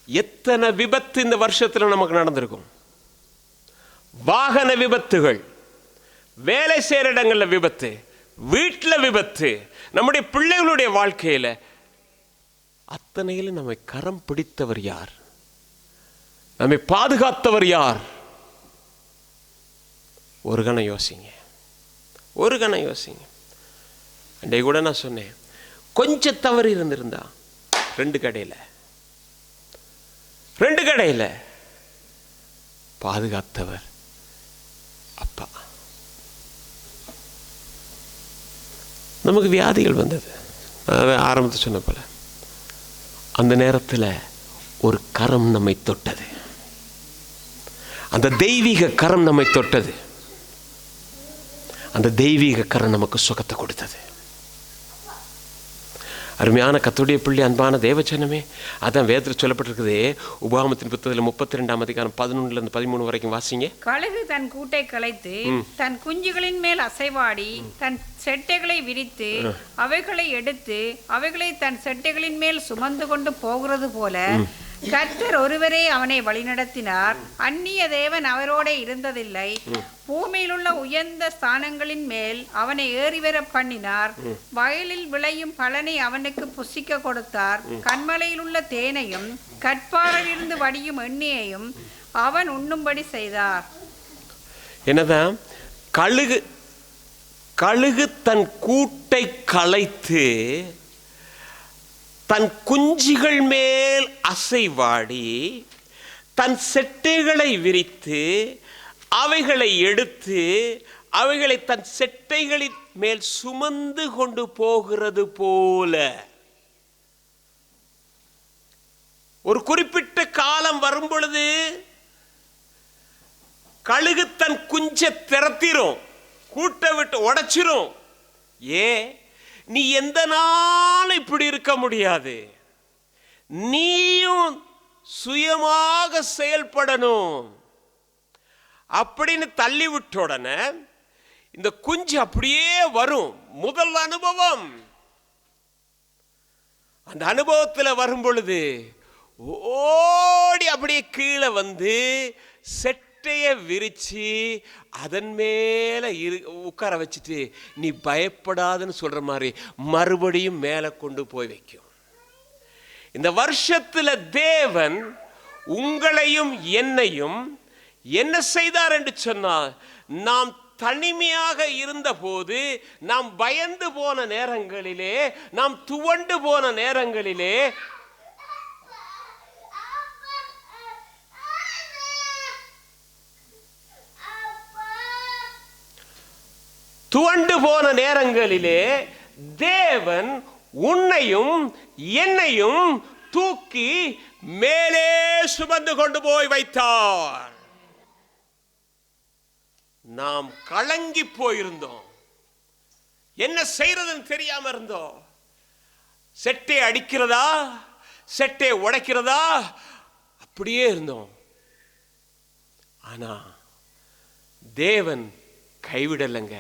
எத்தனை விபத்து இந்த வருஷத்தில் நமக்கு நடந்திருக்கும். வாகன விபத்துகள், வேலை செய்கிற இடங்களில் விபத்து, வீட்டில் விபத்து, நம்முடைய பிள்ளைகளுடைய வாழ்க்கையில், அத்தனையிலும் நம்மை கரம் பிடித்தவர் யார்? நம்மை பாதுகாத்தவர் யார்? ஒரு கணம் யோசிங்க, ஒரு கணம் யோசிங்க. அன்றைக்கு கூட நான் சொன்னேன், கொஞ்சம் தவறு இருந்திருந்தா 2 கடையில் பாதுகாத்தவர் அப்பா. நமக்கு வியாதிகள் வந்தது, ஆரம்பத்தில் சொன்ன போல, அந்த நேரத்தில் ஒரு கரம் நம்மை தொட்டது. அந்த தெய்வீக கரம் நம்மை தொட்டது. அந்த தெய்வீக கரம் நமக்கு சுகத்தை கொடுத்தது. அருமையான கர்த்தருடைய பிள்ளை, அன்பான தேவச்சனமே, அதான் வேதத்தில் சொல்லப்பட்டிருக்குது. உபாகமத்தின் புத்தகத்தில் 32ஆம் அதிகாரம் 11 13 வரைக்கும் வாசிங்க. கழுகு தன் கூட்டை கலைத்து தன் குஞ்சுகளின் மேல் அசைவாடி தன் செட்டைகளை விரித்து அவைகளை எடுத்து அவைகளை தன் செட்டைகளின் மேல் சுமந்து கொண்டு போகிறது போல கர்த்தர் ஒருவரே அவனை வழிநடத்தினார். அந்நிய தேவன் அவரோட இருந்ததில்லை. பூமியில் உள்ள உயர்ந்த ஸ்தானங்களின் மேல் அவனை ஏறிவர பண்ணினார். வயலில் விளையும் பலனை அவனுக்கு புசிக்க கொடுத்தார். கண்மலையில் உள்ள தேனையும் கற்பாறையிலிருந்து வடியும் எண்ணெயையும் அவன் உண்ணும்படி செய்தார். என்னதான் கழுகு தன் கூட்டை கலைத்து தன் குஞ்சுகள் மேல் அசைவாடி தன் செட்டைகளை விரித்து அவைகளை எடுத்து அவைகளை தன் செட்டைகளின் மேல் சுமந்து கொண்டு போகிறது போல ஒரு குறிப்பிட்ட காலம் வரும் பொழுது கழுகு தன் குஞ்சை திறத்திரும், கூட்டை விட்டு உடைச்சிரும். நீ எந்த நாள் இப்படி இருக்க முடியாது, நீயும் சுயமாக செயல்படணும் அப்படின்னு தள்ளி விட்ட உடனே இந்த குஞ்சு அப்படியே வரும். முதல் அனுபவம். அந்த அனுபவத்தில் வரும் பொழுது ஓடி அப்படியே கீழே வந்து செட்டைய விரிச்சு அதன் மேல உட்கார வச்சுட்டு நீ பயப்படாதுன்னு சொல்ற மாதிரி மறுபடியும் மேலே கொண்டு போய் வைக்கும். இந்த வருஷத்துல தேவன் உங்களையும் என்னையும் என்ன செய்தார் என்று சொன்னால், நாம் தனிமையாக இருந்த போது, நாம் பயந்து போன நேரங்களிலே, நாம் துவண்டு போன நேரங்களிலே துவண்டு போன நேரங்களிலே தேவன் உன்னையும் என்னையும் தூக்கி மேலே சுமந்து கொண்டு போய் வைத்தார். நாம் கலங்கி போயிருந்தோம், என்ன செய்யறதுன்னு தெரியாம இருந்தோம். செட்டை அடிக்கிறதா செட்டை உடைக்கிறதா அப்படியே இருந்தோம். ஆனா தேவன் கைவிடலைங்க.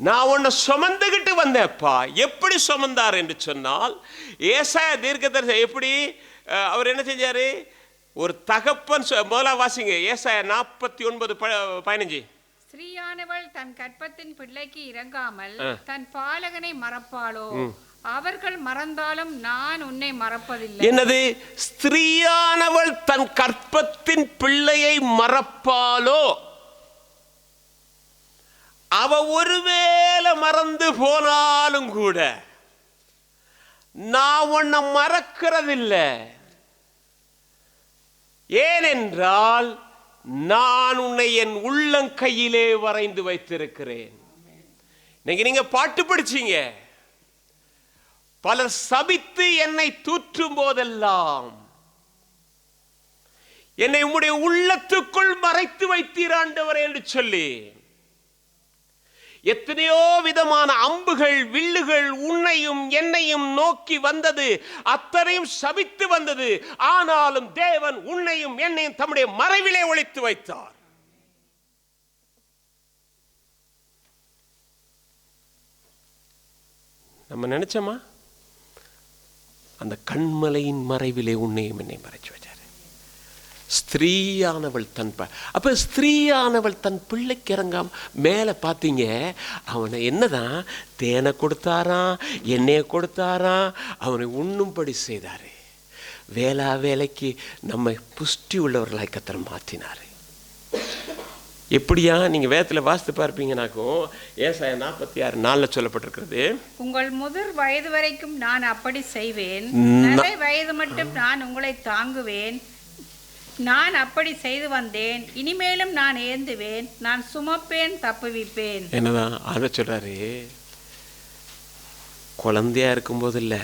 நான் உன்னை சுமந்துகிட்டு வந்தேன்ப்பா. எப்படி சுமந்தார் என்று சொன்னால், ஏசாயா தீர்க்கதரிசி எப்படி அவர் என்ன செஞ்சாரு? ஒரு தகப்பன், முதலாம் வாசிங்க ஏசாயா 49:15. ஸ்திரீயானவள் தன் கற்பத்தின் பிள்ளைக்கு இறங்காமல் தன் பாலகனை மறப்பாளோ? அவர்கள் மறந்தாலும் நான் உன்னை மறப்பதில்லை. என்னது? ஸ்திரீயானவள் தன் கற்பத்தின் பிள்ளையை மறப்பாளோ? அவ ஒருவேளை மறந்து போனாலும் கூட நான் உன்னை மறக்கிறதில்லை. ஏனென்றால் நான் உன்னை என் உள்ளங்கையிலே வரைந்து வைத்திருக்கிறேன். நீங்க பாட்டு படிச்சீங்க, பலர் சபித்து என்னை தூற்றும் போதெல்லாம் என்னை உம்முடைய உள்ளத்துக்குள் மறைத்து வைத்தீர் ஆண்டவரே என்று சொல்லி எத்தனையோ விதமான அம்புகள் வில்லுகள் உன்னையும் என்னையும் நோக்கி வந்தது, அத்தனையும் சபித்து வந்தது. ஆனாலும் தேவன் உன்னையும் என்னையும் தம்முடைய மறைவிலே ஒளித்து வைத்தார். நம்ம நினைச்சோமா? அந்த கண்மலையின் மறைவிலே உன்னையும் என்னை மறைச்சு வச்சாரு. ஸ்திரீயானவள் அப்ப ஸ்திரீயானவள் தன் பிள்ளைக்கு இறங்காம மேல பாத்தீங்க, அவனை என்னதான் தேனை கொடுத்தாராம், எண்ணெயை கொடுத்தாராம், அவனை உண்ணும்படி செய்தாரு. வேலைக்கு நம்ம புஷ்டி உள்ளவர்களாய் கர்த்தர் மாற்றினாரு. எப்படியா? நீங்க வேதத்துல வாசித்து பார்ப்பீங்கன்னாக்கும் ஏசாயா 46:4 சொல்லப்பட்டிருக்கிறது, உங்கள் முதிர் வயது வரைக்கும் நான் அப்படி செய்வேன், நரை வயது மட்டும் நான் உங்களை தாங்குவேன். நான் அப்படி செய்து வந்தேன், இனிமேலும் நான் ஏந்துவேன், நான் சுமப்பேன், தப்புவிப்பேன். என்னதான் அதை சொல்றாரு? குழந்தையா இருக்கும் போது இல்ல,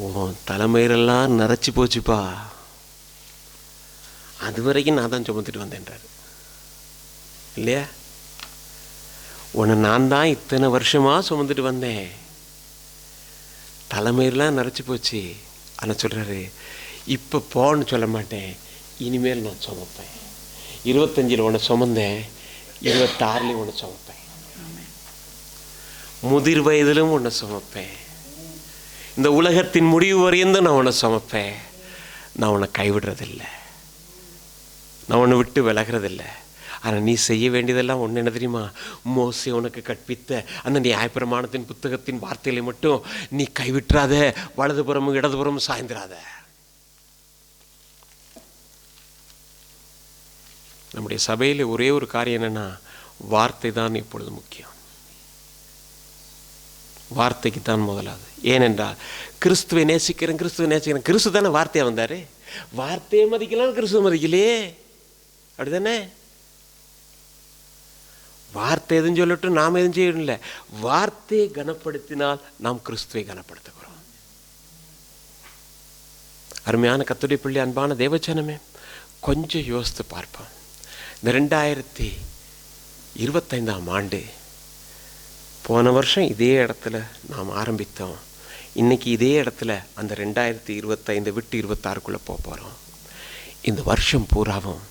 உன் தலைமையிலெல்லாம் நரைச்சு போச்சுப்பா, அது வரைக்கும் நான் தான் சுமந்துட்டு வந்தேன்றாரு இல்லையா? உன்னை நான் தான் இத்தனை வருஷமா சுமந்துட்டு வந்தேன், தலைமையெல்லாம் நரைச்சி போச்சு. ஆனால் சொல்கிறாரு, இப்போ போன்னு சொல்ல மாட்டேன், இனிமேல் நான் சுமப்பேன். 25 உன்னை சுமந்தேன், 26 உன்னை சுமப்பேன், முதிர் வயதிலும் உன்னை சுமப்பேன், இந்த உலகத்தின் முடிவு வரையும் நான் உன்னை சுமப்பேன். நான் உன்னை கைவிடுறதில்லை, நான் உன்னை விட்டு விலகிறதில்லை. ஆனால் நீ செய்ய வேண்டியதெல்லாம் ஒன்று என்ன தெரியுமா? மோசே உனக்கு கற்பித்த அந்த நியாயப்பிரமாணத்தின் புத்தகத்தின் வார்த்தைகளை மட்டும் நீ கைவிட்டுறாத, வலதுபுறமும் இடதுபுறமும் சாய்ந்திராத. நம்முடைய சபையில் ஒரே ஒரு காரியம் என்னன்னா, வார்த்தை தான் இப்பொழுது முக்கியம். வார்த்தைக்கு தான் முதலாவது. ஏனென்றால் கிறிஸ்துவை நேசிக்கிறேன், கிறிஸ்து தானே வார்த்தையா வந்தாரு. வார்த்தையை மதிக்கலாம், கிறிஸ்துவ மதிக்கலையே, அப்படிதானே? வார்த்தை எதுவும் சொல்லட்டும், நாம் எதுவும் செய்யணும் இல்லை. வார்த்தையை கனப்படுத்தினால் நாம் கிறிஸ்துவை கனப்படுத்துகிறோம். அருமையான கர்த்தருடைய பிள்ளை, அன்பான தேவஜனமே, கொஞ்சம் யோசித்து பார்ப்போம். இந்த 2025ஆம் ஆண்டு, போன வருஷம் இதே இடத்துல நாம் ஆரம்பித்தோம். இன்னைக்கு இதே இடத்துல அந்த 2025 விட்டு 26க்குள்ளே போகிறோம். இந்த வருஷம் பூராவும்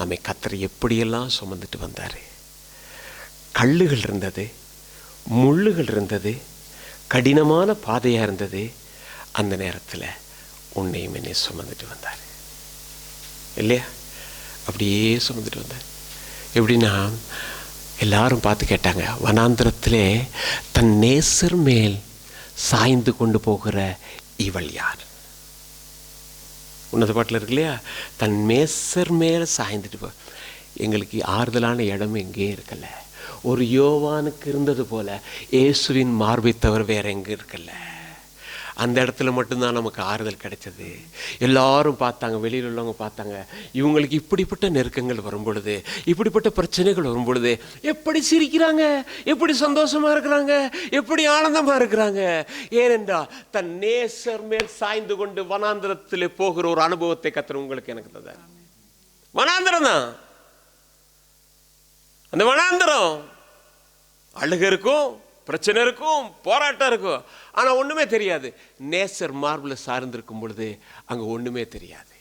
நம்மை கர்த்தர் எப்படியெல்லாம் சுமந்துட்டு வந்தார். கல்லுகள் இருந்தது, முள்ளுகள் இருந்தது, கடினமான பாதையாக இருந்தது. அந்த நேரத்தில் உன்னையும் என்னை சுமந்துட்டு வந்தார் இல்லையா? அப்படியே சுமந்துட்டு வந்தார். எப்படின்னா, எல்லாரும் பார்த்து கேட்டாங்க, வனாந்திரத்திலே தன் நேசர் மேல் சாய்ந்து கொண்டு போகிற இவள் யார்? உன்னத பாட்டில் இருக்கு இல்லையா? தன் நேசர் மேல் சாய்ந்துட்டு போ. எங்களுக்கு ஆறுதலான இடம் எங்கே இருக்கல. ஒரு யோவானுக்கு இருந்தது போல இயேசுவின் மார்பை தவிர வேற எங்கே இருக்கல. அந்த இடத்துல மட்டும்தான் நமக்கு ஆறுதல் கிடைச்சது. எல்லாரும் பார்த்தாங்க, வெளியில் உள்ளவங்க பார்த்தாங்க, இவங்களுக்கு இப்படிப்பட்ட நெருக்கங்கள் வரும் பொழுது, இப்படிப்பட்ட பிரச்சனைகள் வரும் பொழுது எப்படி சிரிக்கிறாங்க, எப்படி சந்தோஷமா இருக்கிறாங்க, எப்படி ஆனந்தமா இருக்கிறாங்க. ஏனென்றால் தன் நேசர் மேல் சாய்ந்து கொண்டு வனாந்திரத்தில் போகிற ஒரு அனுபவத்தை கர்த்தர் உங்களுக்கு எனக்கு தந்தார். வனாந்திரம் தான். அந்த வனாந்திரம் அழுக இருக்கும், பிரச்சனை இருக்கும், போராட்டம் இருக்கும். ஆனால் ஒன்றுமே தெரியாது. நேசர் மார்பில் சார்ந்திருக்கும் பொழுது அங்கே ஒன்றுமே தெரியாது.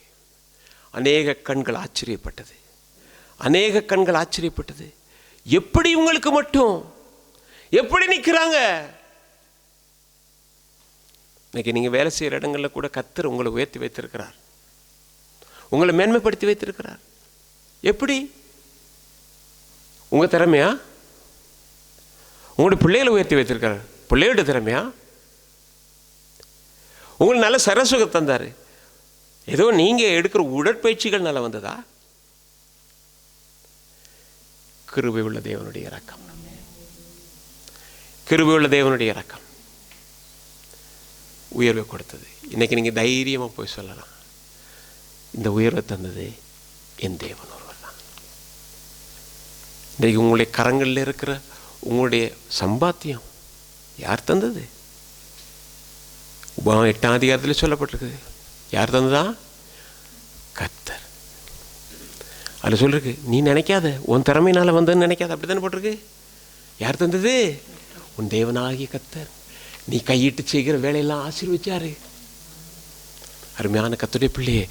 அநேக கண்கள் ஆச்சரியப்பட்டது, அநேக கண்கள் ஆச்சரியப்பட்டது. எப்படி இவங்களுக்கு மட்டும் எப்படி நிற்கிறாங்க? இன்னைக்கு நீங்கள் வேலை செய்கிற இடங்களில் கூட கர்த்தர் உங்களை உயர்த்தி வைத்திருக்கிறார், உங்களை மேன்மைப்படுத்தி வைத்திருக்கிறார். எப்படி? உங்கள் திறமையா? உங்களுடைய பிள்ளைகளை உயர்த்தி வைத்திருக்கிறார், பிள்ளையோட திறமையா? உங்களுக்கு நல்ல சரசுகம் தந்தார், ஏதோ நீங்கள் எடுக்கிற உடற்பயிற்சிகள் நல்லா வந்ததா? கிருபை உள்ள தேவனுடைய இரக்கம், கிருபை உள்ள தேவனுடைய இரக்கம் உயர்வை கொடுத்தது. இன்னைக்கு நீங்கள் தைரியமாக போய் சொல்லலாம், இந்த உயர்வை தந்தது என் தேவன் ஒருவர் தான். இன்றைக்கு உங்களுடைய கரங்களில் இருக்கிற உங்களுடைய சம்பாத்தியம் யார் தந்தது? உபாகம் 8ஆம் அதிகாரத்தில் சொல்லப்பட்டிருக்குது. யார் தந்ததா? கர்த்தர். அதில் சொல்லிருக்கு, நீ நினைக்காத, உன் திறமையினால வந்ததுன்னு நினைக்காத. அப்படி தானே போட்டிருக்கு. யார் தந்தது? உன் தேவனாகிய கர்த்தர். நீ கையிட்டு செய்கிற வேலையெல்லாம் ஆசீர்வதிச்சாரு. அருமையான கர்த்தருடைய பிள்ளையே,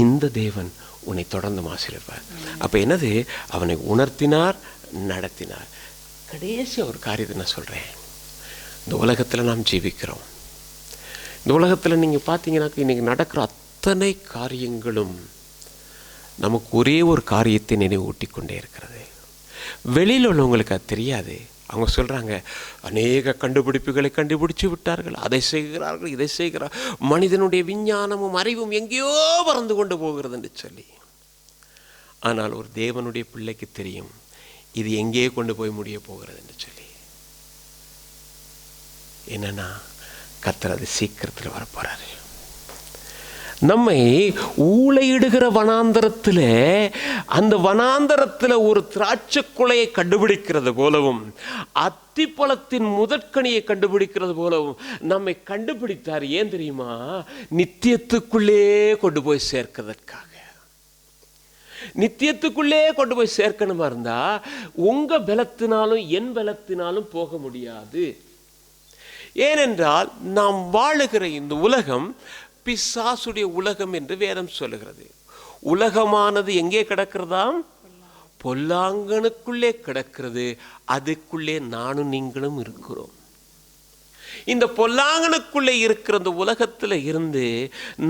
இந்த தேவன் உன்னை தொடர்ந்து ஆசீர்வதிப்பார். அப்போ என்னது? அவனை உணர்த்தினார், நடத்தினார். கடைசி ஒரு காரியத்தை நான் சொல்கிறேன். இந்த உலகத்தில் நாம் ஜீவிக்கிறோம். இந்த உலகத்தில் நீங்கள் பார்த்தீங்கன்னாக்க இன்றைக்கி நடக்கிற அத்தனை காரியங்களும் நமக்கு ஒரே ஒரு காரியத்தை நினைவூட்டி கொண்டே இருக்கிறது. வெளியில் உள்ளவங்களுக்கு அது தெரியாது. அவங்க சொல்கிறாங்க, அநேக கண்டுபிடிப்புகளை கண்டுபிடிச்சு விட்டார்கள், அதை செய்கிறார்கள், இதை செய்கிறார், மனிதனுடைய விஞ்ஞானமும் அறிவும் எங்கேயோ பறந்து கொண்டு போகிறது என்று சொல்லி. ஆனால் ஒரு தேவனுடைய பிள்ளைக்கு தெரியும், இது எங்கேயே கொண்டு போய் முடிய போகிறது என்று சொல்லி. என்னன்னா, கர்த்தர் அது சீக்கிரத்தில் வரப்போறாரு. நம்மை ஊளையிடுகிற வனாந்தரத்தில், அந்த வனாந்தரத்தில் ஒரு திராட்சை குலையை கண்டுபிடிக்கிறது போலவும், அத்திப்பழத்தின் முதற்கனியை கண்டுபிடிக்கிறது போலவும் நம்மை கண்டுபிடித்தார். ஏன் தெரியுமா? நித்தியத்துக்குள்ளே கொண்டு போய் சேர்க்கிறதற்காக. நித்தியத்துக்குள்ளே கொண்டு போய் சேர்க்கணுமா இருந்தா உங்க பலத்தினாலும் என் பலத்தினாலும் போக முடியாது. ஏனென்றால் நாம் வாழுகிற இந்த உலகம் பிசாசுடைய உலகம் என்று வேதம் சொல்லுகிறது. உலகமானது எங்கே கிடக்கிறதாம்? பொல்லாங்கனுக்குள்ளே கிடக்கிறது. அதுக்குள்ளே நானும் நீங்களும் இருக்கிறோம். இந்த பொல்லாங்கனுக்குள்ளே இருக்கிற இந்த உலகத்தில் இருந்து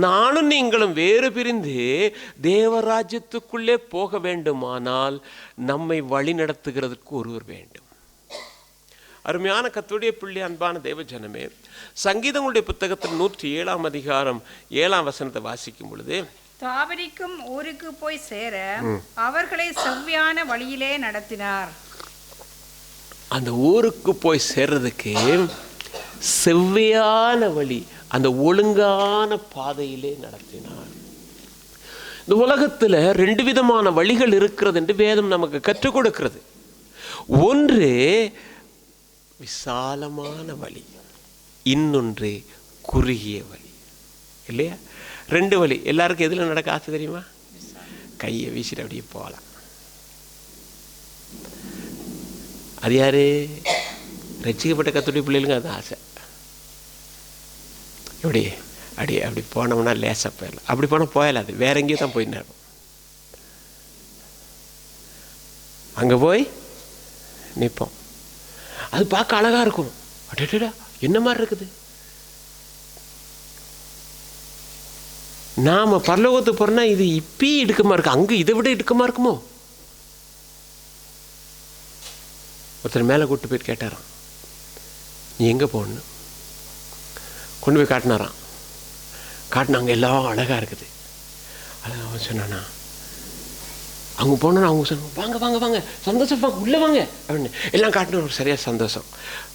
நானும் நீங்களும் வேறு பிரிந்து தேவராஜ்யத்துக்குள்ளே போக வேண்டுமானால் நம்மை வழி நடத்துகிறதுக்கு ஒருவர் வேண்டும். அருமையான கர்த்தருடைய பிள்ளை, அன்பான தேவ ஜனமே, சங்கீதங்களுடைய புத்தகத்தில் 107 அதிகாரம் 7 வாசிக்கும் பொழுது, தாவரிக்கும் ஊருக்கு போய் சேர அவர்களை செவ்வியான வழியிலே நடத்தினார். அந்த ஊருக்கு போய் சேர்றதுக்கு செவ்வியான வழி, அந்த ஒழுங்கான பாதையிலே நடத்தினார். இந்த உலகத்தில் 2 விதமான வழிகள் இருக்கிறது என்று வேதம் நமக்கு கற்றுக் கொடுக்கிறது. ஒன்று விசாலமான வழி, இன்னொன்று குறுகிய வழி. இல்லையா? 2 வழி. எல்லாருக்கும் எதில் நடக்க ஆசை தெரியுமா? கையை வீசிட்டு அப்படியே போகலாம். அது யாரு? ரட்சிக்கப்பட்ட கர்த்தருடைய பிள்ளைகளுங்க அது ஆசை. எப்படி அப்படி போனோம்னா லேசாக போயிடலாம். அப்படி போனால் போயிடலாது, வேற எங்கேயும் தான் போய் நேரம். அங்கே போய் நிற்போம். அது பார்க்க அழகாக இருக்கும். அடடா என்ன மாதிரி இருக்குது. நாம் பரலோகத்துக்கு போகிறோன்னா இது இப்பயும் இடுக்கமாக இருக்கு, அங்கே இதை விட இடுக்கமாக இருக்குமோ? ஒருத்தர் மேலே கூப்பிட்டு போயிட்டு கேட்டாராம், நீ எங்கே போகணும்? கொண்டு போய் காட்டினாராம். காட்டினாங்க, எல்லாம் அழகாக இருக்குது. அது அவன் சொன்னானா, அவங்க போனோன்னா அவங்க சொன்னாங்க, வாங்க வாங்க வாங்க, சந்தோஷம் வாங்க, உள்ளே வாங்க அப்படின்னு எல்லாம் காட்டின ஒரு சரியாக சந்தோஷம்.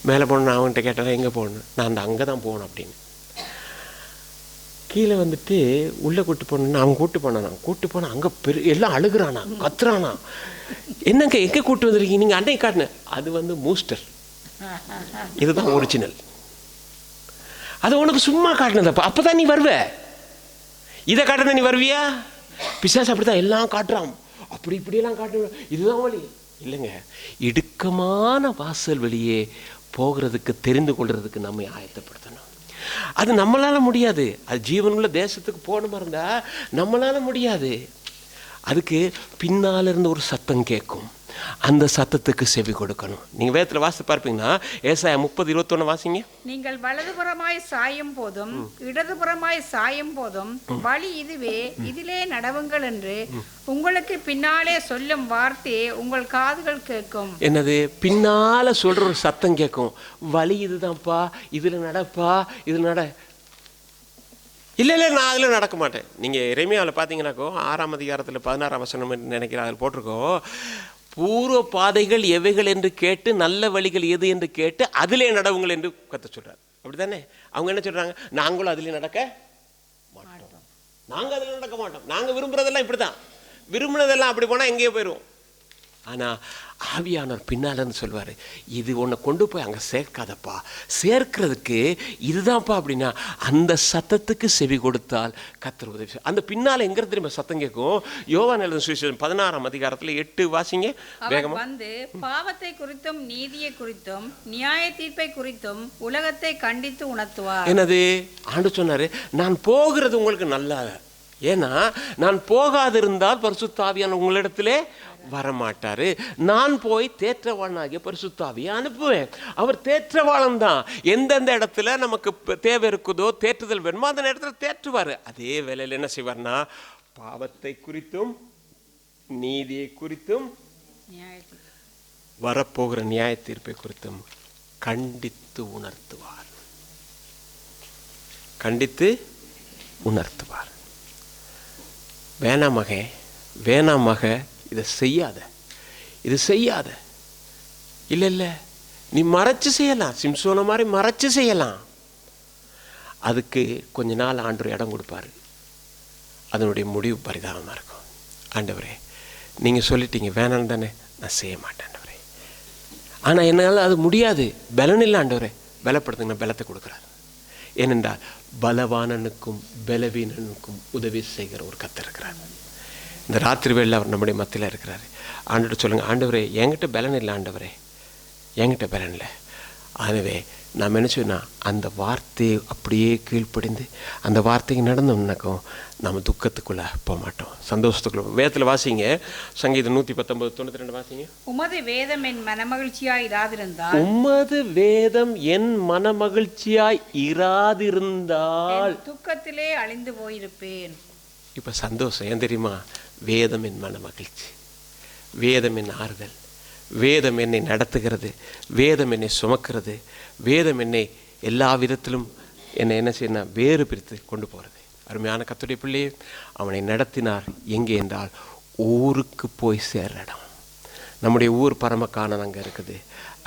மேலே போகணும். அவன்கிட்ட கேட்டால் எங்கே போகணும்? நான் அந்த அங்கே தான் போகணும் அப்படின்னு. கீழே வந்துட்டு உள்ளே கூப்பிட்டு போனேன்னா அவன் கூப்பிட்டு போனானா. கூப்பிட்டு போனால் அங்கே எல்லாம் அழுகுறானா, கத்துறானா. என்னங்க எங்கே கூப்பிட்டு வந்துருக்கீங்க? நீங்கள் அன்னைக்கு காட்டினேன். அது மூஸ்டர், இதுதான் ஒரிஜினல். அது உனக்கு சும்மா காட்டினதப்பா, அப்போ தான் நீ வருவ. இதை காட்டின நீ வருவியா? பிசாசு அப்படி தான் எல்லாம் காட்டுறான், அப்படி இப்படியெல்லாம் காட்டுறோம். இதுதான் வழி இல்லைங்க. இடுக்கமான வாசல் வெளியே போகிறதுக்கு, தெரிந்து கொள்றதுக்கு நம்மை ஆயத்தப்படுத்தணும். அது நம்மளால முடியாது. அது ஜீவனுள்ள தேசத்துக்கு போகணுமா இருந்தா நம்மளால முடியாது. அதுக்கு பின்னால் இருந்து ஒரு சத்தம் கேட்கும், அந்த சத்தத்துக்கு செவி கொடுக்கணும். நீங்கள் வேதத்தில் வாசித்து பார்ப்பீங்கன்னா ஏசாயா 30:21 வாசிங்க. நீங்கள் வலதுபுறமாய் சாயும் போதும் இடதுபுறமாய் சாயும் போதும் வழி இதுவே, இதிலே நடவுங்கள் என்று உங்களுக்கு பின்னாலே சொல்லும் வார்த்தையே உங்கள் காதுகள் கேட்கும். என்னது? பின்னால சொல்ற ஒரு சத்தம் கேட்கும். வழி இதுதான்ப்பா, இதுல நடப்பா, இதுல நட. இல்லை நான் அதில் நடக்க மாட்டேன். நீங்கள் எரேமியாவில் பார்த்தீங்கன்னாக்கோ 6 அதிகாரத்தில் 16 நினைக்கிறேன், அதில் போட்டிருக்கோம், பூர்வ பாதைகள் எவைகள் என்று கேட்டு நல்ல வழிகள் எது என்று கேட்டு அதிலே நடவுங்கள் என்று கத்த சொல்றார். அப்படி தானே? அவங்க என்ன சொல்றாங்க? நாங்களும் அதிலே நடக்க மாட்டோம், நாங்கள் அதில் நடக்க மாட்டோம், நாங்கள் விரும்புறதெல்லாம் இப்படி தான், விரும்பினதெல்லாம் அப்படி போனால் எங்கேயோ போயிடுவோம். ஆனால் ஆவியானவர் பின்னாலன்னு சொல்வார், இது உன்னை கொண்டு போய் அங்கே சேர்க்காதப்பா, சேர்க்கிறதுக்கு இதுதான்ப்பா அப்படின்னா அந்த சத்தத்துக்கு செவி கொடுத்தால் கர்த்தர் உதவி. அந்த பின்னால் எங்கே தெரியுமா சத்தம் கேட்கும்? யோவான் எழுதின சுவிசேஷம் 16 அதிகாரத்தில் 8 வாசிங்க வேகமா. வந்து பாவத்தை குறித்தும் நீதியை குறித்தும் நியாய தீர்ப்பை குறித்தும் உலகத்தை கண்டித்து உணர்த்துவார். என்னது? ஆண்டு சொன்னாரு, நான் போகிறது உங்களுக்கு நல்லா, ஏன்னா நான் போகாதிருந்தால் பரிசுத்த ஆவியானவர் உங்களிடத்திலே வரமாட்டாரு. நான் போய் தேற்றவாளனாகிய பரிசுத்த ஆவியை அனுப்புவேன். அவர் தேற்றவாளன் தான். எந்தெந்த இடத்துல நமக்கு தேவை இருக்குதோ, தேற்றுதல் வேணுமோ அந்த இடத்துல தேற்றுவார். அதே வேளையில் என்ன செய்வார்னா, பாவத்தை குறித்தும் நீதியை குறித்தும் வரப்போகிற நியாய தீர்ப்பை குறித்தும் கண்டித்து உணர்த்துவார். கண்டித்து உணர்த்துவார். வேணாம் மகன், வேணாம் மக, இதை செய்யாத, இது செய்யாத. இல்லை இல்லை, நீ மறைச்சு செய்யலாம், சிம்சோன மாதிரி மறைச்சு செய்யலாம். அதுக்கு கொஞ்ச நாள் ஆண்டவர் இடம் கொடுப்பாரு. அதனுடைய முடிவு பரிதாபமாக இருக்கும். ஆண்டவரே, நீங்கள் சொல்லிட்டீங்க வேணான்னு தானே, நான் செய்ய மாட்டேன் ஆண்டவரே. ஆனால் என்னால் அது முடியாது, பலன் இல்லை ஆண்டவரே. பலப்படுத்துங்க, பலத்தை கொடுக்குறாரு. ஏனென்றால் பலவானனுக்கும் பலவீனனுக்கும் உதவி செய்கிற ஒரு கர்த்தர் இருக்கிறார். இந்த ராத்திரி வேளையில் அவர் நம்முடைய மத்தியில் இருக்கிறார். ஆண்டவர்கிட்ட சொல்லுங்கள், ஆண்டவரே என்கிட்ட பலன் இல்லை, ஆண்டவரே என்கிட்ட பலன் இல்லை, ஆகவே நாம் என்ன செய்யணும், அந்த வார்த்தையை அப்படியே கீழ்ப்படிந்து அந்த வார்த்தைக்கு நடந்தோம்னாக்கும் நம்ம துக்கத்துக்குள்ளே போக மாட்டோம், சந்தோஷத்துக்குள்ள. வேதத்தில் வாசிங்க, சங்கீதம் 119:92 வாசிங்க. உமது வேதம் என் மனமகிழ்ச்சியாய் இராதிருந்தால், உமது வேதம் என் மனமகிழ்ச்சியாய் இராதிருந்தால் துக்கத்திலே அழிந்து போயிருப்பேன். இப்போ சந்தோஷம் ஏன் தெரியுமா? வேதம் என் மனமகிழ்ச்சி, வேதம் என் ஆறுதல், வேதம் என்னை நடத்துகிறது, வேதம் என்னை சுமக்கிறது, வேதம் என்னை எல்லா விதத்திலும் என்னை என்ன செய்யணும், வேறு பிரித்து கொண்டு போகிறது. அருமையான கர்த்தருடைய பிள்ளையே, அவனை நடத்தினார் எங்கே என்றால் ஊருக்கு போய் சேர்ற இடம். நம்முடைய ஊர் பரமக்கானன் அங்கே இருக்குது.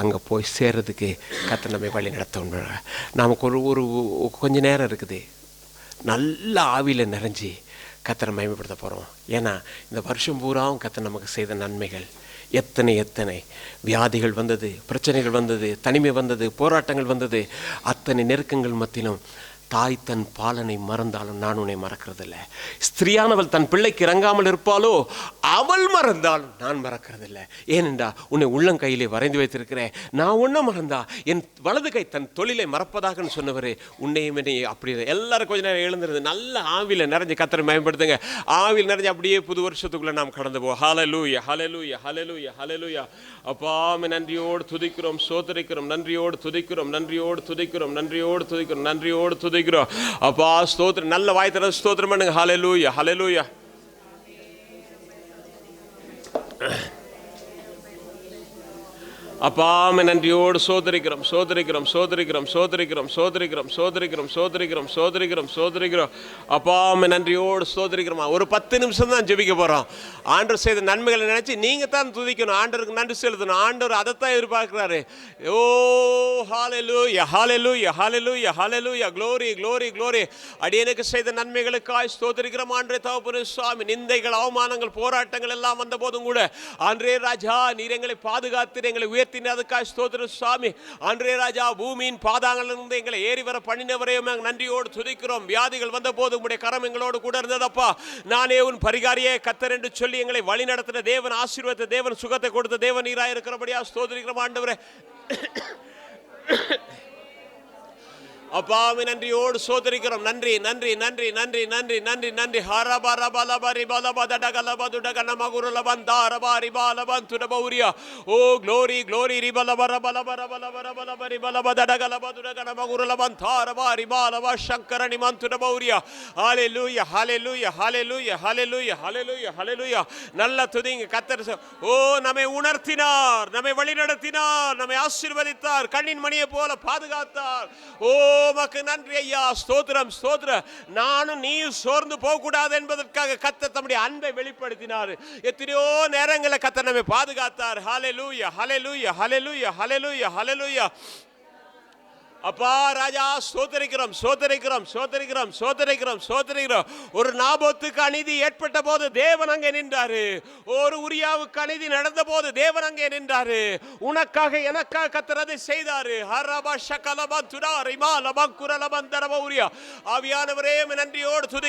அங்கே போய் சேர்றதுக்கு கர்த்தர் நம்மை வழி நடத்த. நமக்கு ஒரு கொஞ்ச நேரம் இருக்குது, நல்ல ஆவியில் நிறைஞ்சி கர்த்தரை மகிமைப்படுத்த போகிறோம். ஏன்னா இந்த வருஷம் பூராவும் கர்த்தர் நமக்கு செய்த நன்மைகள் எத்தனை எத்தனை. வியாதிகள் வந்தது, பிரச்சனைகள் வந்தது, தனிமை வந்தது, போராட்டங்கள் வந்தது. அத்தனை நெருக்கங்கள் மத்தியிலும் தாய் தன் பாலனை மறந்தாலும் நான் உன்னை மறக்கிறதில்லை. ஸ்திரியானவள் தன் பிள்ளைக்கு இறங்காமல் இருப்பாளோ அவள் மறந்தாலும் நான் மறக்கிறதில்லை. ஏனென்றா உன்னை உள்ளங்கையிலே வரைந்து வைத்திருக்கிறேன். நான் உன்னை மறந்தா என் வலது கை தன் தொழிலை மறப்பதாகன்னு சொன்னவர் உன்னையும் என்னை அப்படி. எல்லாரும் கொஞ்ச நேரம் எழுந்துருது, நல்ல ஆவியில் நிறைஞ்சு கர்த்தரை மகிமைப்படுத்துங்க. ஆவியில் நிறைஞ்சு அப்படியே புது வருஷத்துக்குள்ளே நாம் கடந்து போவோம். ஹல்லேலூயா, ஹல்லேலூயா, ஹல்லேலூயா, ஹல்லேலூயா. அப்பாமே நன்றியோடு துதிக்கிறோம், சோதரிக்கிறோம், நன்றியோடு துதிக்கிறோம், நன்றியோடு துதிக்கிறோம், நன்றியோடு துதிக்கிறோம், நன்றியோடு துதிக்கிறோம். அப்பா ஸ்தோத்திரம், நல்ல வாய்த்தர ஸ்தோத்திரம் பண்ணுங்க. ஹல்லேலூயா, ஹல்லேலூயா. அப்பாமே நன்றியோடு சோதரிக்கிறோம், சோதரிக்கிறோம், சோதரிக்கிறோம், சோதரிக்கிறோம், சோதரிக்கிறோம், சோதரிக்கிறோம், சோதரிக்கிறோம், சோதரிக்கிறோம், சோதரிக்கிறோம். அப்பாமே நன்றியோடு சோதரிக்கிறோம். ஒரு 10 நிமிஷம் தான் ஜெபிக்க போகிறோம். ஆண்டவர் செய்த நன்மைகளை நினச்சி நீங்கள் தான் துதிக்கணும், ஆண்டவருக்கு நன்றி செலுத்தணும். ஆண்டவர் அதைத்தான் எதிர்பார்க்கிறாரு. Oh hallelujah, hallelujah, hallelujah, hallelujah. Glory, glory, glory. அடியேனுக்கு செய்த நன்மைகளுக்காய் ஸ்தோத்திரிக்கிறோம் ஆண்டவரே. தகப்பனே சுவாமி, நிந்தைகள், அவமானங்கள், போராட்டங்கள் எல்லாம் வந்த போதும் கூட ஆண்டவரே ராஜா நீர் எங்களை பாதுகாத்து எங்களை உயர்த்தினதுக்காய் ஸ்தோத்திரம் சுவாமி. ஆண்டவரே ராஜா, பூமியின் பாதாளங்களிலிருந்து எங்களை ஏறி வர பண்ணினவரையும் நன்றியோடு துதிக்கிறோம். வியாதிகள் வந்த போது உம்முடைய கரம் எங்களோடு கூட இருந்ததப்பா. நானே உன் பரிகாரியே கர்த்தர் என்று சொல்லி எங்களை வழி நடத்தின தேவன், ஆசீர்வாதத்தை தேவன், சுகத்தை கொடுத்த தேவன் நீராக இருக்கிறபடியா ஸ்தோத்திரிக்கிறோம் ஆண்டவரே. அப்பாவி நன்றியோடு சோதரிக்கிறோம். நன்றி, நன்றி, நன்றி, நன்றி, நன்றி, நன்றி, நன்றி. Oh glory, glory. சங்கரணி மந்துடபௌரியா. Hallelujah, hallelujah, hallelujah, hallelujah, hallelujah, hallelujah. நல்ல துதிங்க கர்த்தர். ஓ நம்மை உணர்த்தினார், நம்மை வழிநடத்தினார், நம்மை ஆசீர்வதித்தார், கண்ணின் மணியை போல பாதுகாத்தார். ஓ உமக்கு நன்றி ஐயா, ஸ்தோத்திரம், ஸ்தோத்திரம். நானும் நீயும் சோர்ந்து போக கூடாது என்பதற்காக கர்த்தர் தம்முடைய அன்பை வெளிப்படுத்தினார். எத்தனையோ நேரங்களை கர்த்தர் நம்மை பாதுகாத்தார். ஹல்லேலூயா, ஹல்லேலூயா, ஹல்லேலூயா, ஹல்லேலூயா, ஹல்லேலூயா. அப்பா ராஜா சோதரிக்கிறோம், சோதரிக்கிறோம், சோதரிக்கிறோம், சோதரிக்கிறோம், சோதரிக்கிறோம். ஒரு நாபோத்துக்கு அநீதி ஏற்பட்ட போது தேவன் அங்கே நின்றாரு. ஒரு உரியாவுக்கு அநீதி நடந்த போது தேவன் அங்கே நின்றாரு. உனக்காக எனக்காக கர்த்தர் அதை செய்தாரு. ஆவியானவரே நன்றியோடு துதி